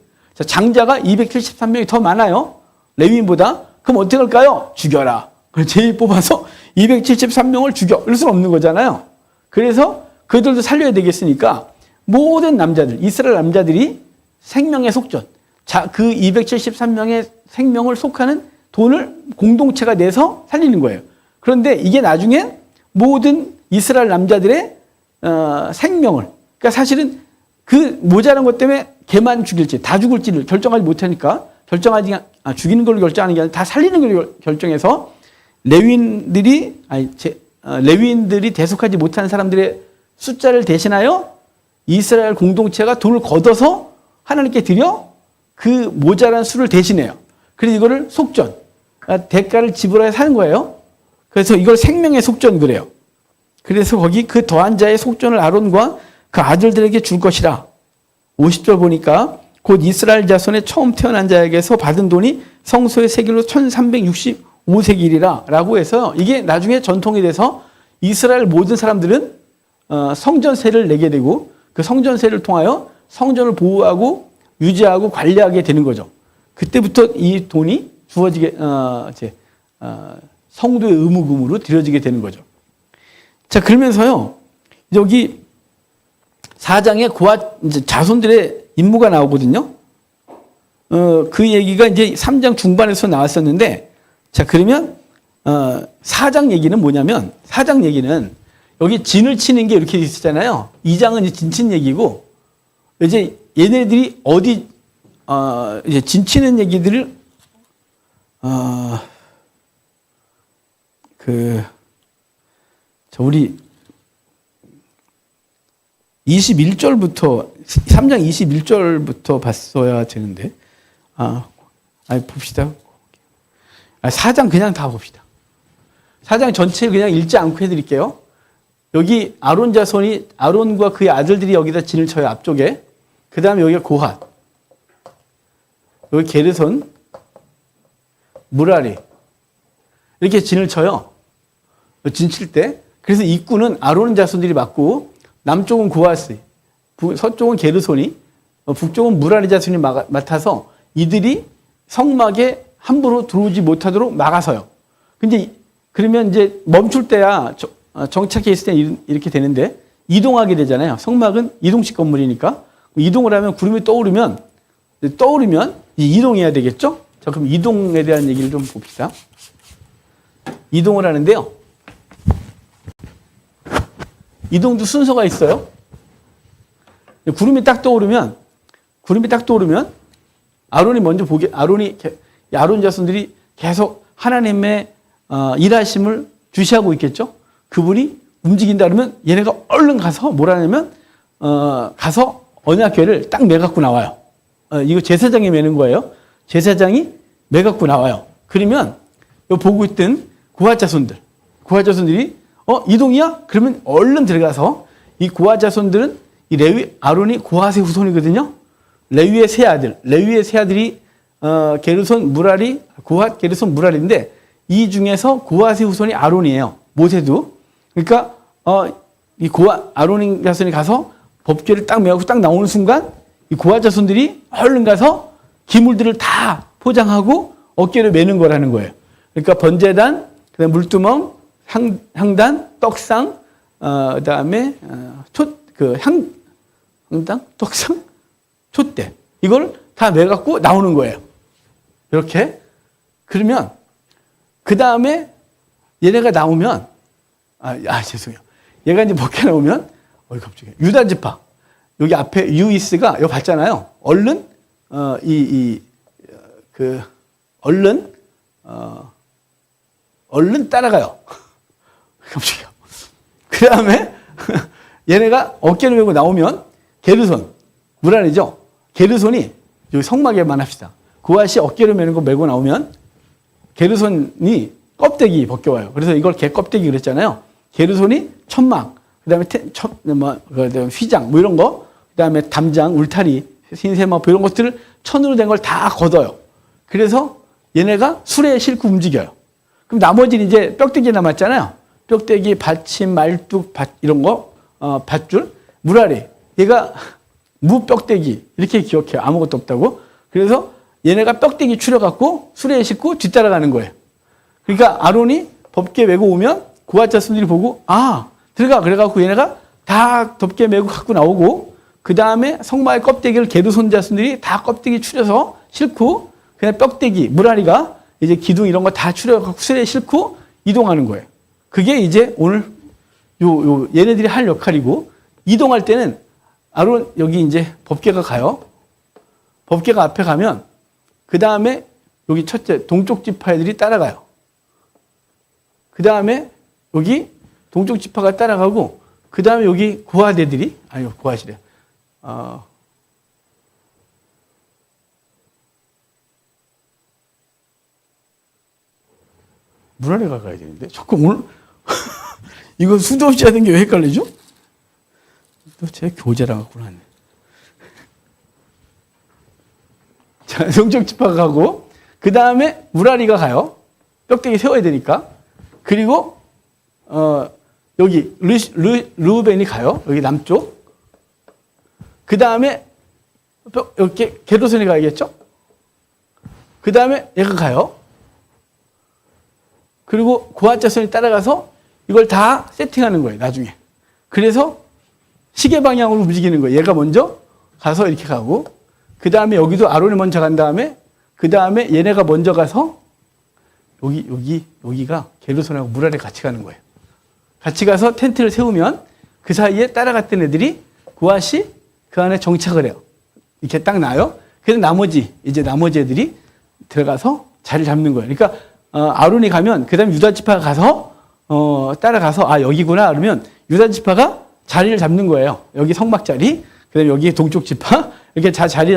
장자가 273명이 더 많아요. 레위인보다. 그럼 어떻게 할까요? 죽여라. 제일 뽑아서 273명을 죽여. 이럴 수는 없는 거잖아요. 그래서 그들도 살려야 되겠으니까 모든 남자들, 이스라엘 남자들이 생명의 속전. 자, 그 273명의 생명을 속하는 돈을 공동체가 내서 살리는 거예요. 그런데 이게 나중에 모든 이스라엘 남자들의 생명을, 그러니까 사실은 그 모자란 것 때문에 걔만 죽일지, 다 죽을지를 결정하지 못하니까 죽이는 걸로 결정하는 게 아니라 다 살리는 걸로 결정해서 레위인들이 대속하지 못하는 사람들의 숫자를 대신하여 이스라엘 공동체가 돈을 걷어서 하나님께 드려 그 모자란 수를 대신해요. 그래서 이거를 속전, 대가를 지불하여 사는 거예요. 그래서 이걸 생명의 속전 그래요. 그래서 거기 그 더한 자의 속전을 아론과 그 아들들에게 줄 것이라. 50절 보니까 곧 이스라엘 자손의 처음 태어난 자에게서 받은 돈이 성소의 세겔로 1365세겔이라 라고 해서 이게 나중에 전통이 돼서 이스라엘 모든 사람들은 성전세를 내게 되고 그 성전세를 통하여 성전을 보호하고 유지하고 관리하게 되는 거죠. 그때부터 이 돈이 주어지게 성도의 의무금으로 들여지게 되는 거죠. 자, 그러면서요 여기 4장에 이제 자손들의 임무가 나오거든요. 그 얘기가 이제 3장 중반에서 나왔었는데, 자, 그러면 4장 얘기는 뭐냐면 4장 얘기는 여기 진을 치는 게 이렇게 있었잖아요. 2장은 진 친 얘기고 이제 얘네들이 어디 이제 진치는 얘기들을 우리 21절부터 3장 21절부터 봤어야 되는데 봅시다. 4장 그냥 다 봅시다. 4장 전체 그냥 읽지 않고 해드릴게요. 여기 아론 자손이 아론과 그의 아들들이 여기다 진을 쳐요. 앞쪽에. 그 다음에 여기가 고핫, 여기 게르손, 무라리 이렇게 진을 쳐요. 진 칠 때. 그래서 입구는 아론 자손들이 맡고 남쪽은 고핫이, 서쪽은 게르손이, 북쪽은 무라리 자손이 맡아서 이들이 성막에 함부로 들어오지 못하도록 막아서요. 근데 그러면 이제 멈출 때야 정착해 있을 때 이렇게 되는데 이동하게 되잖아요. 성막은 이동식 건물이니까 이동을 하면 구름이 떠오르면 이동해야 되겠죠? 자, 그럼 이동에 대한 얘기를 좀 봅시다. 이동을 하는데요. 이동도 순서가 있어요. 구름이 딱 떠오르면 아론이 먼저 아론 자손들이 계속 하나님의 일하심을 주시하고 있겠죠. 그분이 움직인다 그러면 얘네가 얼른 가서 뭘 하냐면 가서 언약궤를 딱 매갖고 나와요. 이거 제사장이 매는 거예요. 제사장이 매갖고 나와요. 그러면 요 보고 있던 고핫 자손들이 이동이야? 그러면 얼른 들어가서 이 고핫 자손들은 이 아론이 고핫의 후손이거든요. 레위의 세 아들이 게르손, 무라리, 고핫, 게르손, 무라리인데 이 중에서 고핫의 후손이 아론이에요. 모세도. 그러니까 이 고핫 아론 자손이 가서 법궤를 딱 메고 딱 나오는 순간 이 고핫 자손들이 얼른 가서 기물들을 다 포장하고 어깨를 매는 거라는 거예요. 그러니까 번제단, 그다음 물두멍, 향단, 떡상, 그다음에 향당, 떡상, 촛대 이걸 다 매갖고 나오는 거예요. 이렇게. 그러면 그 다음에 얘네가 나오면 죄송해요. 얘가 이제 벗겨 나오면 갑자기 유다 지파 여기 앞에 유이스가 여기 봤잖아요. 얼른 얼른 따라가요. 갑자기요. 그 다음에 얘네가 어깨를 메고 나오면 게르손 무라리죠. 게르손이 여기 성막에만 합시다. 고핫이 어깨를 메는 거 메고 나오면 게르손이 껍데기 벗겨와요. 그래서 이걸 개 껍데기 그랬잖아요. 게르손이 천막, 그다음에 그다음에 휘장 뭐 이런 거, 그다음에 담장, 울타리, 흰세마 이런 것들을 천으로 된 걸 다 걷어요. 그래서 얘네가 수레에 싣고 움직여요. 그럼 나머지는 이제 뼈대기 남았잖아요. 뼈대기, 받침, 말뚝, 이런 거, 밧줄, 무라리. 얘가 무뼈대기 이렇게 기억해요. 아무것도 없다고. 그래서 얘네가 뼈대기 추려갖고 수레에 싣고 뒤따라가는 거예요. 그러니까 아론이 법궤 메고 오면 고핫 자손들이 보고 들어가 그래갖고 얘네가 다 덮개 메고 갖고 나오고 그 다음에 성막의 껍데기를 게르손 자손들이 다 껍데기 추려서 싣고 그냥 뼈대기 무라리가 이제 기둥 이런 거 다 추려갖고 수레에 싣고 이동하는 거예요. 그게 이제 오늘 얘네들이 할 역할이고 이동할 때는 아론 여기 이제 법궤가 가요. 법궤가 앞에 가면 그 다음에 여기 첫째 동쪽 지파 애들이 따라가요. 그 다음에 여기 동쪽 지파가 따라가고 그 다음에 여기 고핫 애들이 고핫이래. 무라리가 가야 되는데 자꾸 오늘 이거 수도 없이 하는 게 왜 헷갈리죠? 또 제 교재랑 갖고 나왔네. 자, 동쪽 지파가 가고 그 다음에 무라리가 가요. 뼈대기 세워야 되니까. 그리고 여기 르우벤이 가요. 여기 남쪽. 그 다음에 이렇게 게르손이 가야겠죠. 그 다음에 얘가 가요. 그리고 고핫 자손이 따라가서 이걸 다 세팅하는 거예요. 나중에. 그래서 시계 방향으로 움직이는 거예요. 얘가 먼저 가서 이렇게 가고 그 다음에 여기도 아론이 먼저 간 다음에 그 다음에 얘네가 먼저 가서 여기가 게르손하고 무라리 같이 가는 거예요. 같이 가서 텐트를 세우면 그 사이에 따라갔던 애들이 고핫이 그 안에 정착을 해요. 이렇게 딱 놔요. 그래서 나머지 애들이 들어가서 자리를 잡는 거예요. 그러니까 아론이 가면 그다음에 유다 지파가 가서 따라가서 아 여기구나 그러면 유다 지파가 자리를 잡는 거예요. 여기 성막 자리, 그다음에 여기 동쪽 지파 이렇게 자리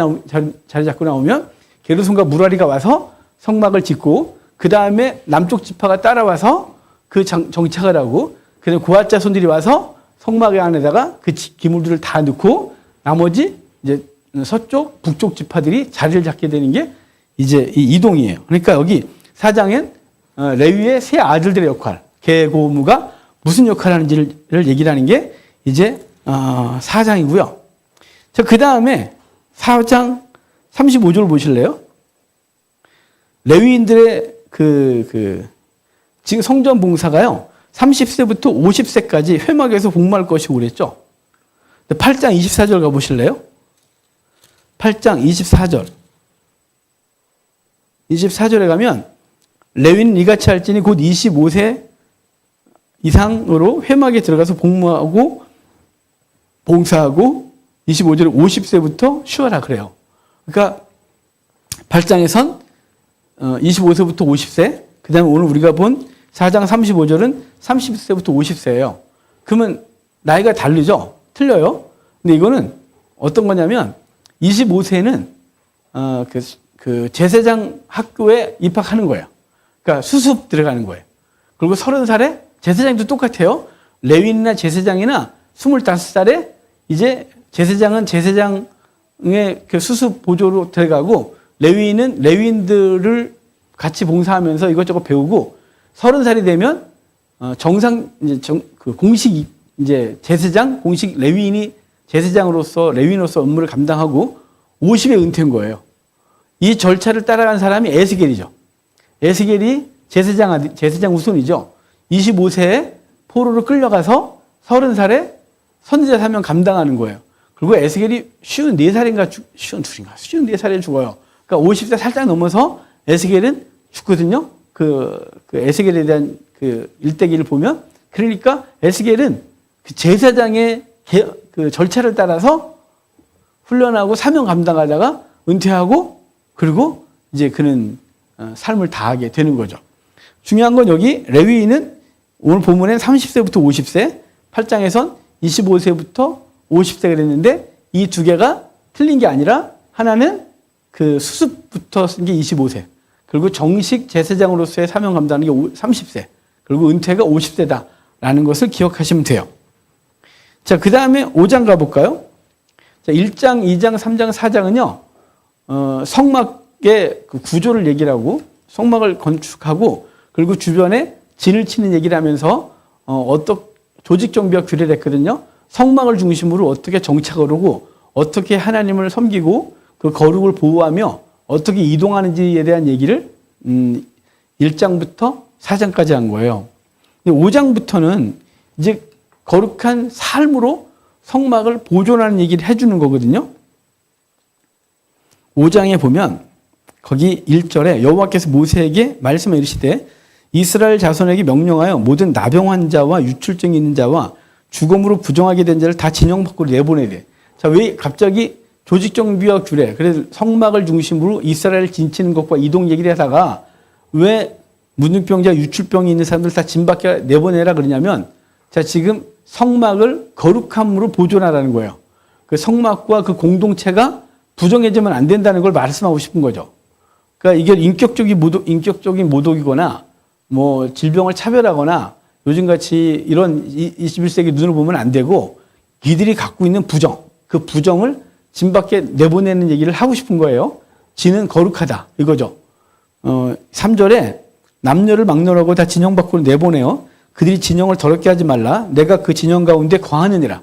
잡고 나오면 게르손과 무라리가 와서 성막을 짓고 그 다음에 남쪽 지파가 따라와서 그 정착을 하고 그다음에 고앗 자손들이 와서 성막 안에다가 그 기물들을 다 넣고 나머지 이제 서쪽, 북쪽 지파들이 자리를 잡게 되는 게 이제 이 이동이에요. 그러니까 여기 4장엔 레위의 세 아들들의 역할, 계고무가 무슨 역할을 하는지를 얘기를 하는 게 이제 4장이고요. 자, 그 다음에 4장 35절 보실래요? 레위인들의 지금 성전 봉사가요, 30세부터 50세까지 회막에서 복무할 것이고 그랬죠. 8장 24절 가보실래요? 8장 24절. 24절에 가면 레위는 이같이 할지니 곧 25세 이상으로 회막에 들어가서 복무하고 봉사하고 25절에 50세부터 쉬어라 그래요. 그러니까 8장에선 25세부터 50세, 그 다음에 오늘 우리가 본 4장 35절은 30세부터 50세예요. 그러면 나이가 다르죠? 틀려요? 근데 이거는 어떤 거냐면 25세는 그 제사장 학교에 입학하는 거예요. 그러니까 수습 들어가는 거예요. 그리고 30살에 제사장도 똑같아요. 레위인이나 제사장이나 25살에 이제 제사장은 제사장의 그 수습 보조로 들어가고 레위인은 레위인들을 같이 봉사하면서 이것저것 배우고 30살이 되면 정상 이제 그 공식 이제 제사장 공식 레위인이 제사장으로서 레위인으로서 업무를 감당하고 50에 은퇴한 거예요. 이 절차를 따라간 사람이 에스겔이죠. 에스겔이 제사장 우선이죠. 25세에 포로로 끌려가서 30살에 선지자 사명 감당하는 거예요. 그리고 에스겔이 54살인가 54살에 죽어요. 그러니까 50세 살짝 넘어서 에스겔은 죽거든요. 그 에스겔에 대한 그 일대기를 보면 그러니까 에스겔은 그 제사장의 그 절차를 따라서 훈련하고 사명 감당하다가 은퇴하고 그리고 이제 그는 삶을 다하게 되는 거죠. 중요한 건 여기 레위인은 오늘 본문엔 30세부터 50세, 8장에선 25세부터 50세 그랬는데 이 두 개가 틀린 게 아니라 하나는 그 수습부터 쓴 게 25세, 그리고 정식 제사장으로서의 사명 감당하는 게 30세, 그리고 은퇴가 50세다라는 것을 기억하시면 돼요. 자, 그 다음에 5장 가볼까요? 자, 1장, 2장, 3장, 4장은요, 성막의 그 구조를 얘기를 하고, 성막을 건축하고, 그리고 주변에 진을 치는 얘기를 하면서, 조직 정비와 규례를 했거든요. 성막을 중심으로 어떻게 정착을 하고, 어떻게 하나님을 섬기고, 그 거룩을 보호하며, 어떻게 이동하는지에 대한 얘기를, 1장부터 4장까지 한 거예요. 5장부터는 이제 거룩한 삶으로 성막을 보존하는 얘기를 해주는 거거든요. 5장에 보면 거기 1절에 여호와께서 모세에게 말씀을 이르시되 이스라엘 자손에게 명령하여 모든 나병 자와 유출증이 있는 자와 죽음으로 부정하게 된 자를 다 진영 밖으로 내보내야 돼. 자, 왜 갑자기 조직 정비와 규례, 그래서 성막을 중심으로 이스라엘을 진치는 것과 이동 얘기를 하다가 왜 문둥병자 유출병이 있는 사람들 다 진 밖에 내보내라 그러냐면 자, 지금 성막을 거룩함으로 보존하라는 거예요. 그 성막과 그 공동체가 부정해지면 안 된다는 걸 말씀하고 싶은 거죠. 그러니까 이게 인격적인 모독이거나 뭐 질병을 차별하거나 요즘같이 이런 21세기 눈으로 보면 안 되고 이들이 갖고 있는 부정, 그 부정을 진 밖에 내보내는 얘기를 하고 싶은 거예요. 진은 거룩하다 이거죠. 3절에 남녀를 막론하고 다 진영 밖으로 내보내요. 그들이 진영을 더럽게 하지 말라. 내가 그 진영 가운데 거하느니라.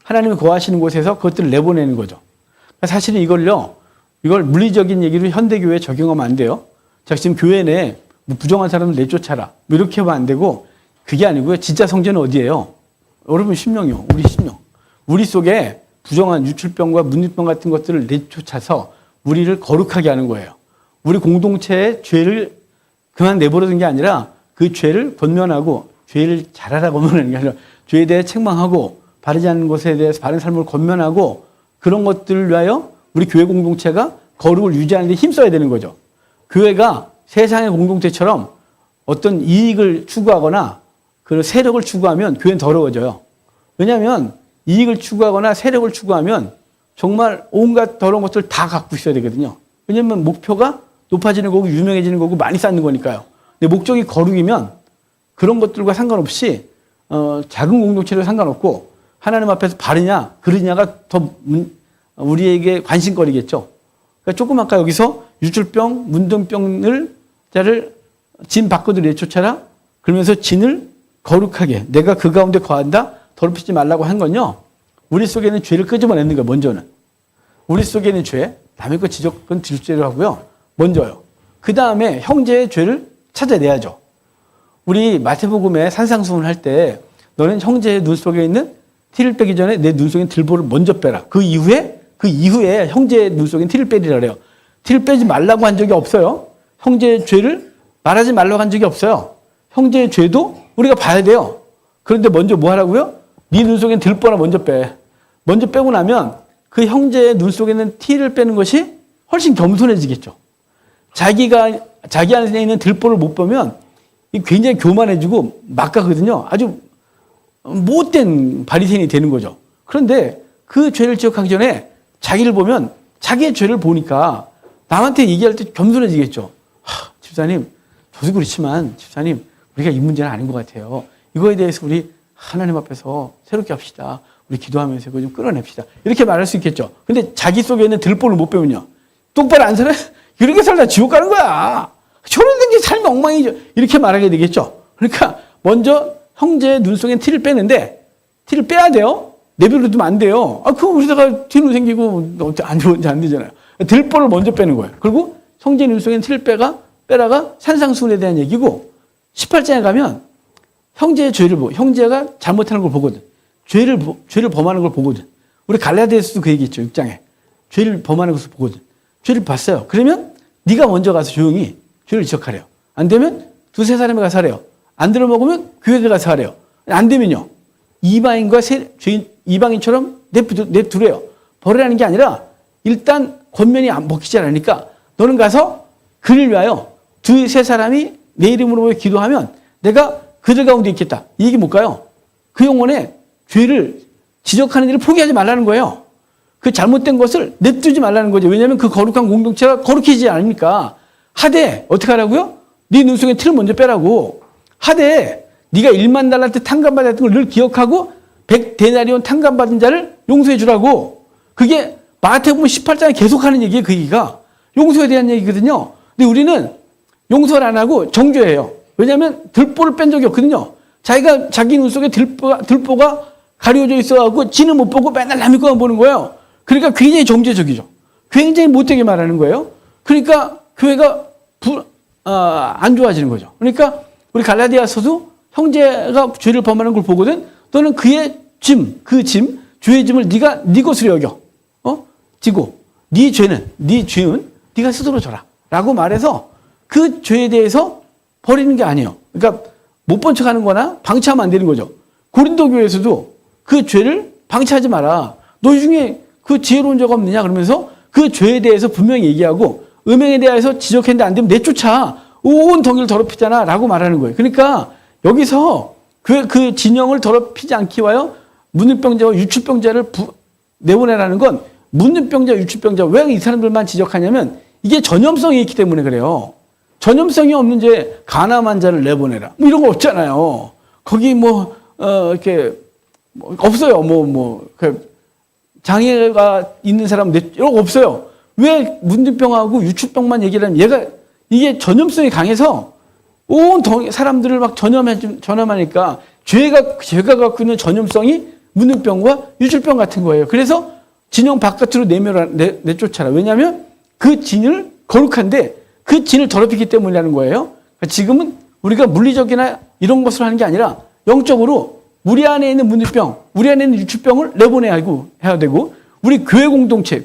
하나님이 거하시는 곳에서 그것들을 내보내는 거죠. 사실은 이걸 물리적인 얘기로 현대교회에 적용하면 안 돼요. 자, 지금 교회 내에 부정한 사람을 내쫓아라. 이렇게 하면 안 되고 그게 아니고요. 진짜 성전은 어디예요? 여러분 심령이요. 우리 심령. 우리 속에 부정한 유출병과 문둥병 같은 것들을 내쫓아서 우리를 거룩하게 하는 거예요. 우리 공동체의 죄를 그만 내버려둔 게 아니라 그 죄를 권면하고 죄를 잘하라고 하는 게 아니라 죄에 대해 책망하고 바르지 않는 것에 대해서 바른 삶을 권면하고 그런 것들을 위하여 우리 교회 공동체가 거룩을 유지하는 데 힘써야 되는 거죠. 교회가 세상의 공동체처럼 어떤 이익을 추구하거나 그 세력을 추구하면 교회는 더러워져요. 왜냐하면 이익을 추구하거나 세력을 추구하면 정말 온갖 더러운 것들을 다 갖고 있어야 되거든요. 왜냐하면 목표가 높아지는 거고 유명해지는 거고 많이 쌓는 거니까요. 근데 목적이 거룩이면 그런 것들과 상관없이 작은 공동체로 상관없고 하나님 앞에서 바르냐 그르냐가 더 우리에게 관심거리겠죠. 그러니까 조금 아까 여기서 유출병, 문둥병을 자를 진 밖으로 내쫓아라. 그러면서 진을 거룩하게 내가 그 가운데 거한다. 더럽히지 말라고 한 건요. 우리 속에 있는 죄를 끄집어내는 거예요. 먼저는. 우리 속에 있는 죄, 남의 것 지적은 질죄로 하고요. 먼저요. 그 다음에 형제의 죄를 찾아내야죠. 우리 마태복음에 산상수훈 할 때 너는 형제의 눈 속에 있는 티를 빼기 전에 내 눈 속에 있는 들보를 먼저 빼라. 그 이후에 형제의 눈 속에 있는 티를 빼리라 그래요. 티를 빼지 말라고 한 적이 없어요. 형제의 죄를 말하지 말라고 한 적이 없어요. 형제의 죄도 우리가 봐야 돼요. 그런데 먼저 뭐 하라고요? 네 눈 속에 있는 들보나 먼저 빼. 먼저 빼고 나면 그 형제의 눈 속에 있는 티를 빼는 것이 훨씬 겸손해지겠죠. 자기 안에 있는 들보를 못 보면 굉장히 교만해지고 막가거든요. 아주 못된 바리새인이 되는 거죠. 그런데 그 죄를 지적하기 전에 자기를 보면 자기의 죄를 보니까 남한테 얘기할 때 겸손해지겠죠. 집사님, 저도 그렇지만 집사님, 우리가 이 문제는 아닌 것 같아요. 이거에 대해서 우리 하나님 앞에서 새롭게 합시다. 우리 기도하면서 이거 좀 끌어냅시다. 이렇게 말할 수 있겠죠. 근데 자기 속에 있는 들보를 못 배우면요. 똑바로 안 살아? 이렇게 살다 지옥 가는 거야. 저런 게 삶이 엉망이죠. 이렇게 말하게 되겠죠. 그러니까 먼저 형제의 눈 속에 티를 빼는데 티를 빼야 돼요. 내버려 두면 안 돼요. 그거 우리다가 뒤로 생기고 안 좋은지 안 되잖아요. 들보를 먼저 빼는 거예요. 그리고 형제의 눈 속에 티를 빼다가 산상수훈에 대한 얘기고 18장에 가면 형제의 죄를 보고 형제가 잘못하는 걸 보거든. 죄를 범하는 걸 보거든. 우리 갈라디아서도 그 얘기했죠. 6장에. 죄를 범하는 것을 보거든. 죄를 봤어요. 그러면 네가 먼저 가서 조용히 죄를 지적하래요. 안 되면 두세 사람이 가서 하래요. 안 들어먹으면 교회가 가서 하래요. 안 되면요. 이방인과 이방인처럼 냅두래요. 버리라는 게 아니라 일단 권면이 먹히지 않으니까 너는 가서 그를 위하여 두세 사람이 내 이름으로 모여 기도하면 내가 그들 가운데 있겠다. 이 얘기 못 가요. 그 영혼에 죄를 지적하는 일을 포기하지 말라는 거예요. 그 잘못된 것을 냅두지 말라는 거죠. 왜냐하면 그 거룩한 공동체가 거룩해지지 않으니까. 하되 어떻게 하라고요? 네 눈 속에 티를 먼저 빼라고. 하되 네가 1만 달란트 탕감받았던 걸 늘 기억하고 100데나리온 탕감받은 자를 용서해 주라고. 그게 마태복음 18장에 계속하는 얘기예요. 그 얘기가. 용서에 대한 얘기거든요. 근데 우리는 용서를 안 하고 정죄해요. 왜냐하면 들보를 뺀 적이 없거든요. 자기 눈 속에 들보가 가려져 있어갖고 지는 못 보고 맨날 남의 것만 보는 거예요. 그러니까 굉장히 정죄적이죠. 굉장히 못되게 말하는 거예요. 그러니까 교회가 안 좋아지는 거죠. 그러니까 우리 갈라디아서도 형제가 죄를 범하는 걸 보거든. 너는 그의 죄의 짐을 네가 네 것으로 여겨. 지고 네 죄는 네가 스스로 져라. 라고 말해서 그 죄에 대해서 버리는 게 아니에요. 그러니까 못 본 척하는 거나 방치하면 안 되는 거죠. 고린도 교회에서도 그 죄를 방치하지 마라. 너희 중에 그 지혜로운 자가 없느냐? 그러면서 그 죄에 대해서 분명히 얘기하고 음행에 대해서 지적했는데 안 되면 내쫓아. 온 덩이를 더럽히잖아. 라고 말하는 거예요. 그러니까 여기서 그 진영을 더럽히지 않기 위하여 문둥병자와 유출병자를 내보내라는 건 문둥병자, 유출병자 왜 이 사람들만 지적하냐면 이게 전염성이 있기 때문에 그래요. 전염성이 없는 죄 가늠한 자를 내보내라. 뭐 이런 거 없잖아요. 거기 이렇게 없어요. 장애가 있는 사람 이런 거 없어요. 왜 문둥병하고 유출병만 얘기를 하면 이게 전염성이 강해서 온 사람들을 막 전염하니까 죄가 갖고 있는 전염성이 문둥병과 유출병 같은 거예요. 그래서 진영 바깥으로 내쫓아라. 왜냐하면 그 진을 거룩한데 그 진을 더럽히기 때문이라는 거예요. 그러니까 지금은 우리가 물리적이나 이런 것을 하는 게 아니라 영적으로 우리 안에 있는 문둥병, 우리 안에 있는 유출병을 내보내야 되고 우리 교회 공동체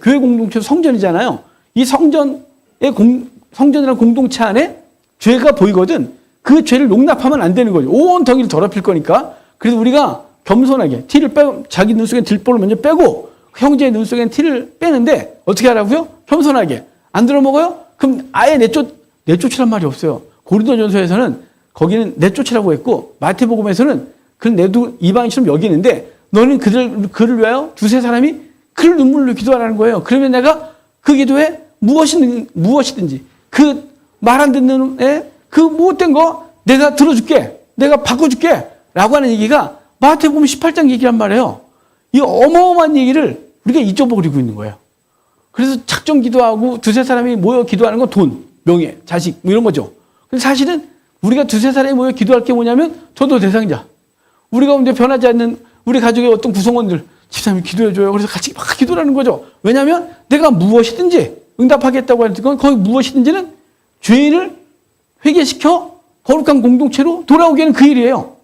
성전이잖아요. 이 성전이라는 공동체 안에 죄가 보이거든. 그 죄를 용납하면 안 되는 거죠. 온 덩이를 더럽힐 거니까. 그래서 우리가 겸손하게 티를 빼고 자기 눈 속에 들보를 먼저 빼고 형제의 눈 속엔 티를 빼는데 어떻게 하라고요? 겸손하게. 안 들어먹어요? 그럼 아예 내쫓으란 말이 없어요. 고린도전서에서는 거기는 내쫓으라고 했고 마태복음에서는 그는 내도 이방인처럼 여기는데 너는 그를 위하여 두세 사람이 그를 눈물로 기도하라는 거예요. 그러면 내가 그 기도에 무엇이든지 그 말 안 듣는 애, 그 못된 거 내가 들어줄게. 내가 바꿔줄게. 라고 하는 얘기가 마태복음 18장 얘기란 말이에요. 이 어마어마한 얘기를 우리가 잊어버리고 있는 거예요. 그래서 작정 기도하고 두세 사람이 모여 기도하는 건 돈, 명예, 자식 뭐 이런 거죠. 근데 사실은 우리가 두세 사람이 모여 기도할 게 뭐냐면 저도 대상자. 우리 가운데 변하지 않는 우리 가족의 어떤 구성원들 집사님이 기도해줘요. 그래서 같이 막 기도하는 거죠. 왜냐하면 내가 무엇이든지 응답하겠다고 하는 건 거기 무엇이든지는 죄인을 회개시켜 거룩한 공동체로 돌아오게 하는 그 일이에요.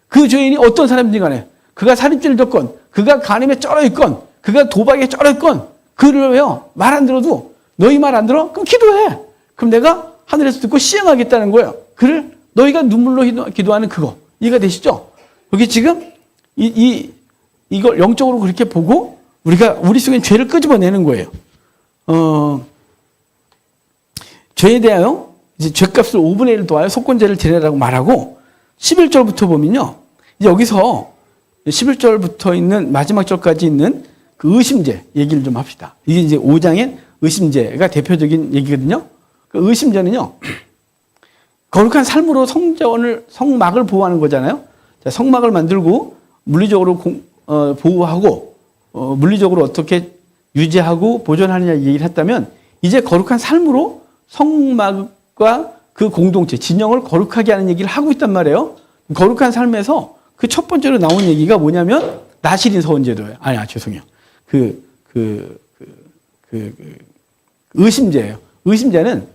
그 죄인이 어떤 사람인지 간에 그가 살인죄를 졌건 그가 간음에 쩔어 있건 그가 도박에 쩔어 있건 그를 왜요? 말 안 들어도 너희 말 안 들어? 그럼 기도해. 그럼 내가 하늘에서 듣고 시행하겠다는 거예요. 그를 너희가 눈물로 기도하는 그거. 이해가 되시죠? 여기 지금 이걸 영적으로 그렇게 보고 우리가 우리 속에 죄를 끄집어내는 거예요. 죄에 대하여 이제 죄값을 5분의 1 더하여 속건제를 드리라고 말하고 11절부터 보면요. 여기서 11절부터 있는 마지막 절까지 있는 그 의심제 얘기를 좀 합시다. 이게 이제 5장의 의심제가 대표적인 얘기거든요. 그 의심제는요. 거룩한 삶으로 성막을 보호하는 거잖아요. 자, 성막을 만들고 물리적으로 보호하고 물리적으로 어떻게 유지하고 보존하느냐 얘기를 했다면 이제 거룩한 삶으로 성막과 그 공동체, 진영을 거룩하게 하는 얘기를 하고 있단 말이에요. 거룩한 삶에서 그 첫 번째로 나온 얘기가 뭐냐면 나실인 서원제도예요. 죄송해요. 의심제예요. 의심제는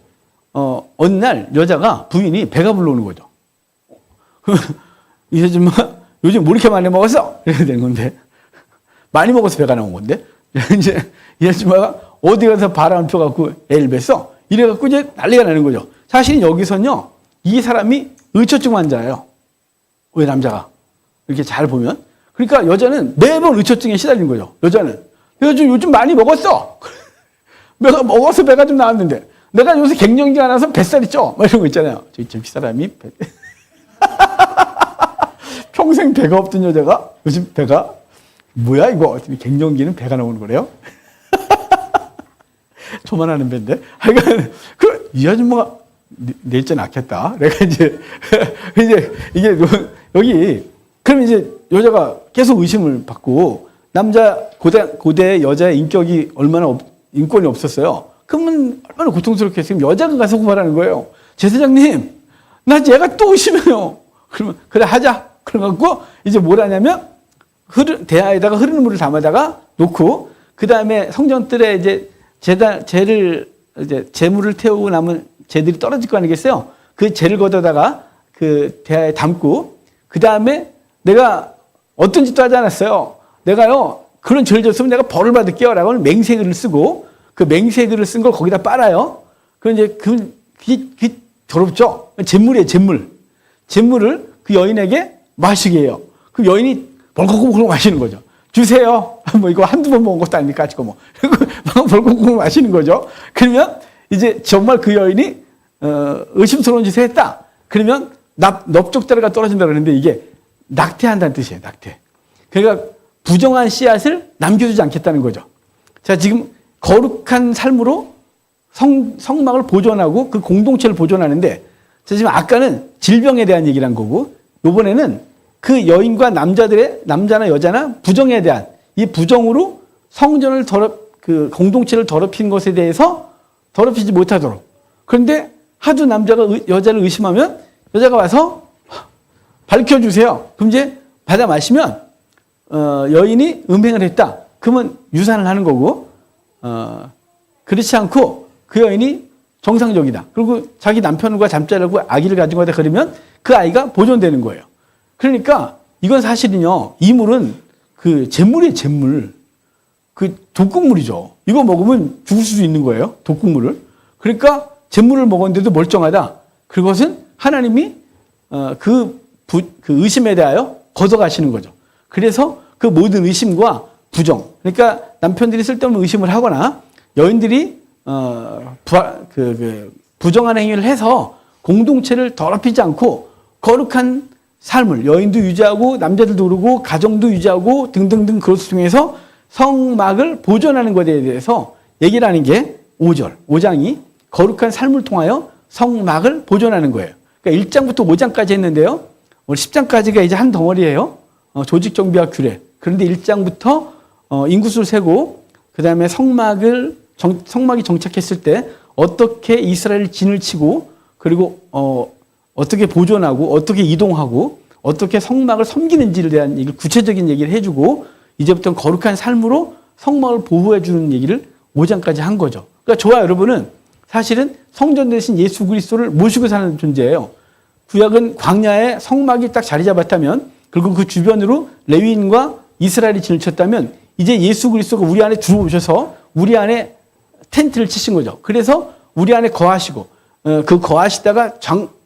어느 날 여자가 부인이 배가 불러오는 거죠. 이 아줌마 요즘 뭐 이렇게 많이 먹었어? 이렇게 된 건데 많이 먹어서 배가 나온 건데 이제 이 아줌마가 어디 가서 바람을 펴갖고 애를 뱄어? 이래갖고 이제 난리가 나는 거죠. 사실 여기서는요 이 사람이 의처증 환자예요. 왜 남자가 이렇게 잘 보면 그러니까 여자는 매번 의처증에 시달리는 거죠. 여자는 내가 좀 요즘 많이 먹었어. 내가 먹어서 배가 좀 나왔는데 내가 요새 갱년기가 안 와서 뱃살이 쪄. 뭐 이런 거 있잖아요. 저 사람이 평생 배가 없던 여자가 요즘 배가 뭐야 이거? 갱년기는 배가 나오는 거래요. 저만 하는 배인데. 하여간 이 아줌마가 낼째 낳겠다. 내가 이제 이게 여기 그럼 이제 여자가 계속 의심을 받고 남자 고대 여자의 인격이 인권이 없었어요. 그러면 얼마나 고통스럽게 했으면 여자가 가서 고발하는 거예요. 제사장님, 나 얘가 또 의심해요. 그러면 그래 하자. 그래갖고 이제 뭘 하냐면 대야에다가 흐르는 물을 담아다가 놓고 그 다음에 성전뜰에 이제 재물을 태우고 남은 재들이 떨어질 거 아니겠어요? 그 재를 걷어다가 그 대야에 담고 그 다음에 내가 어떤 짓도 하지 않았어요. 내가요 그런 죄를 졌으면 내가 벌을 받을게요. 라고 하는 맹세글을 쓰고 그 맹세글을 쓴 걸 거기다 빨아요. 그럼 이제 그게 더럽죠? 잿물이에요, 잿물. 잿물을 그 여인에게 마시게 해요. 그 여인이 벌컥벌컥 마시는 거죠. 주세요. 뭐 이거 한두 번 먹은 것도 아니니까 지금 뭐. 벌컥벌컥 마시는 거죠. 그러면 이제 정말 그 여인이 의심스러운 짓을 했다. 그러면 넙적다리가 떨어진다 그러는데 이게 낙태한다는 뜻이에요. 낙태. 그러니까 부정한 씨앗을 남겨두지 않겠다는 거죠. 자, 지금 거룩한 삶으로 성막을 보존하고 그 공동체를 보존하는데 자, 지금 아까는 질병에 대한 얘기를 한 거고 이번에는 그 여인과 남자나 여자나 부정에 대한 이 부정으로 성전을 그 공동체를 더럽힌 것에 대해서 더럽히지 못하도록. 그런데 하도 남자가 여자를 의심하면 여자가 와서 밝혀주세요. 그럼 이제 받아 마시면 여인이 음행을 했다. 그러면 유산을 하는 거고 그렇지 않고 그 여인이 정상적이다. 그리고 자기 남편과 잠자려고 아기를 가지고 가다 그러면 그 아이가 보존되는 거예요. 그러니까 이건 사실은요. 이 물은 그 잿물이에요. 잿물. 그 독극물이죠. 이거 먹으면 죽을 수도 있는 거예요. 독극물을. 그러니까 잿물을 먹었는데도 멀쩡하다. 그것은 하나님이 그 의심에 대하여 걷어가시는 거죠. 그래서 그 모든 의심과 부정. 그러니까 남편들이 쓸데없는 의심을 하거나 여인들이 부정한 행위를 해서 공동체를 더럽히지 않고 거룩한 삶을 여인도 유지하고 남자들도 그러고 가정도 유지하고 등등등 그것을 통해서 성막을 보존하는 것에 대해서 얘기를 하는 게 5절, 5장이 거룩한 삶을 통하여 성막을 보존하는 거예요. 그러니까 1장부터 5장까지 했는데요. 오늘 10장까지가 이제 한 덩어리예요. 조직 정비와 규례. 그런데 1장부터 인구수를 세고 그다음에 성막이 정착했을 때 어떻게 이스라엘 진을 치고 그리고 어떻게 보존하고 어떻게 이동하고 어떻게 성막을 섬기는지에 대한 얘기를 구체적인 얘기를 해주고 이제부터는 거룩한 삶으로 성막을 보호해 주는 얘기를 5장까지 한 거죠. 그러니까 저와 여러분은 사실은 성전 대신 예수 그리스도를 모시고 사는 존재예요. 구약은 광야에 성막이 딱 자리 잡았다면 그리고 그 주변으로 레위인과 이스라엘이 진을 쳤다면 이제 예수 그리스도가 우리 안에 들어오셔서 우리 안에 텐트를 치신 거죠. 그래서 우리 안에 거하시고 그 거하시다가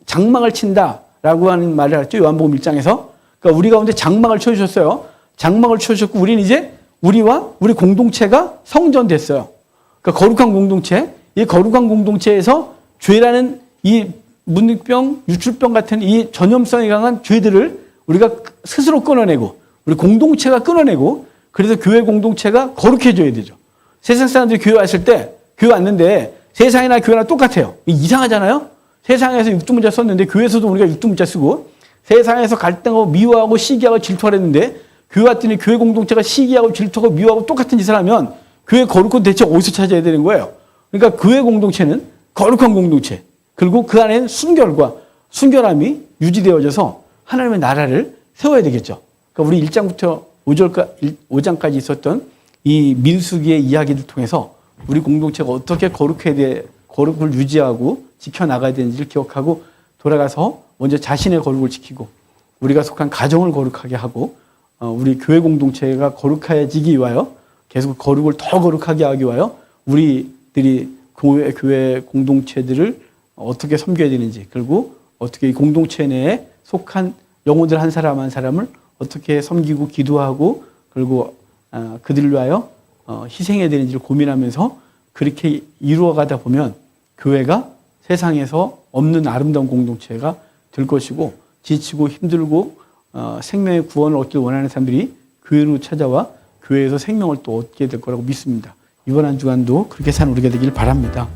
장막을 친다라고 하는 말을 했죠. 요한복음 1장에서. 그러니까 우리 가운데 장막을 쳐주셨어요. 장막을 쳐주셨고 우리는 이제 우리와 우리 공동체가 성전 됐어요. 그러니까 거룩한 공동체. 이 거룩한 공동체에서 죄라는 이 문득병, 유출병 같은 이 전염성이 강한 죄들을 우리가 스스로 끊어내고 우리 공동체가 끊어내고 그래서 교회 공동체가 거룩해져야 되죠. 세상 사람들이 교회 왔을 때 교회 왔는데 세상이나 교회나 똑같아요. 이상하잖아요. 세상에서 육두문자 썼는데 교회에서도 우리가 육두문자 쓰고 세상에서 갈등하고 미워하고 시기하고 질투하려 했는데 교회 왔더니 교회 공동체가 시기하고 질투하고 미워하고 똑같은 짓을 하면 교회 거룩한 대체 어디서 찾아야 되는 거예요. 그러니까 교회 공동체는 거룩한 공동체 그리고 그 안에는 순결함이 유지되어져서 하나님의 나라를 세워야 되겠죠. 그러니까 우리 1장부터 5장까지 있었던 이 민수기의 이야기를 통해서 우리 공동체가 어떻게 거룩을 유지하고 지켜나가야 되는지를 기억하고 돌아가서 먼저 자신의 거룩을 지키고 우리가 속한 가정을 거룩하게 하고 우리 교회 공동체가 거룩해지기 위하여 계속 거룩을 더 거룩하게 하기 위하여 우리들이 교회 공동체들을 어떻게 섬겨야 되는지 그리고 어떻게 이 공동체 내에 속한 영혼들 한 사람 한 사람을 어떻게 섬기고 기도하고 그리고 그들을 위하여 희생해야 되는지를 고민하면서 그렇게 이루어가다 보면 교회가 세상에서 없는 아름다운 공동체가 될 것이고 지치고 힘들고 생명의 구원을 얻길 원하는 사람들이 교회로 찾아와 교회에서 생명을 또 얻게 될 거라고 믿습니다. 이번 한 주간도 그렇게 사는 우리가 되길 바랍니다.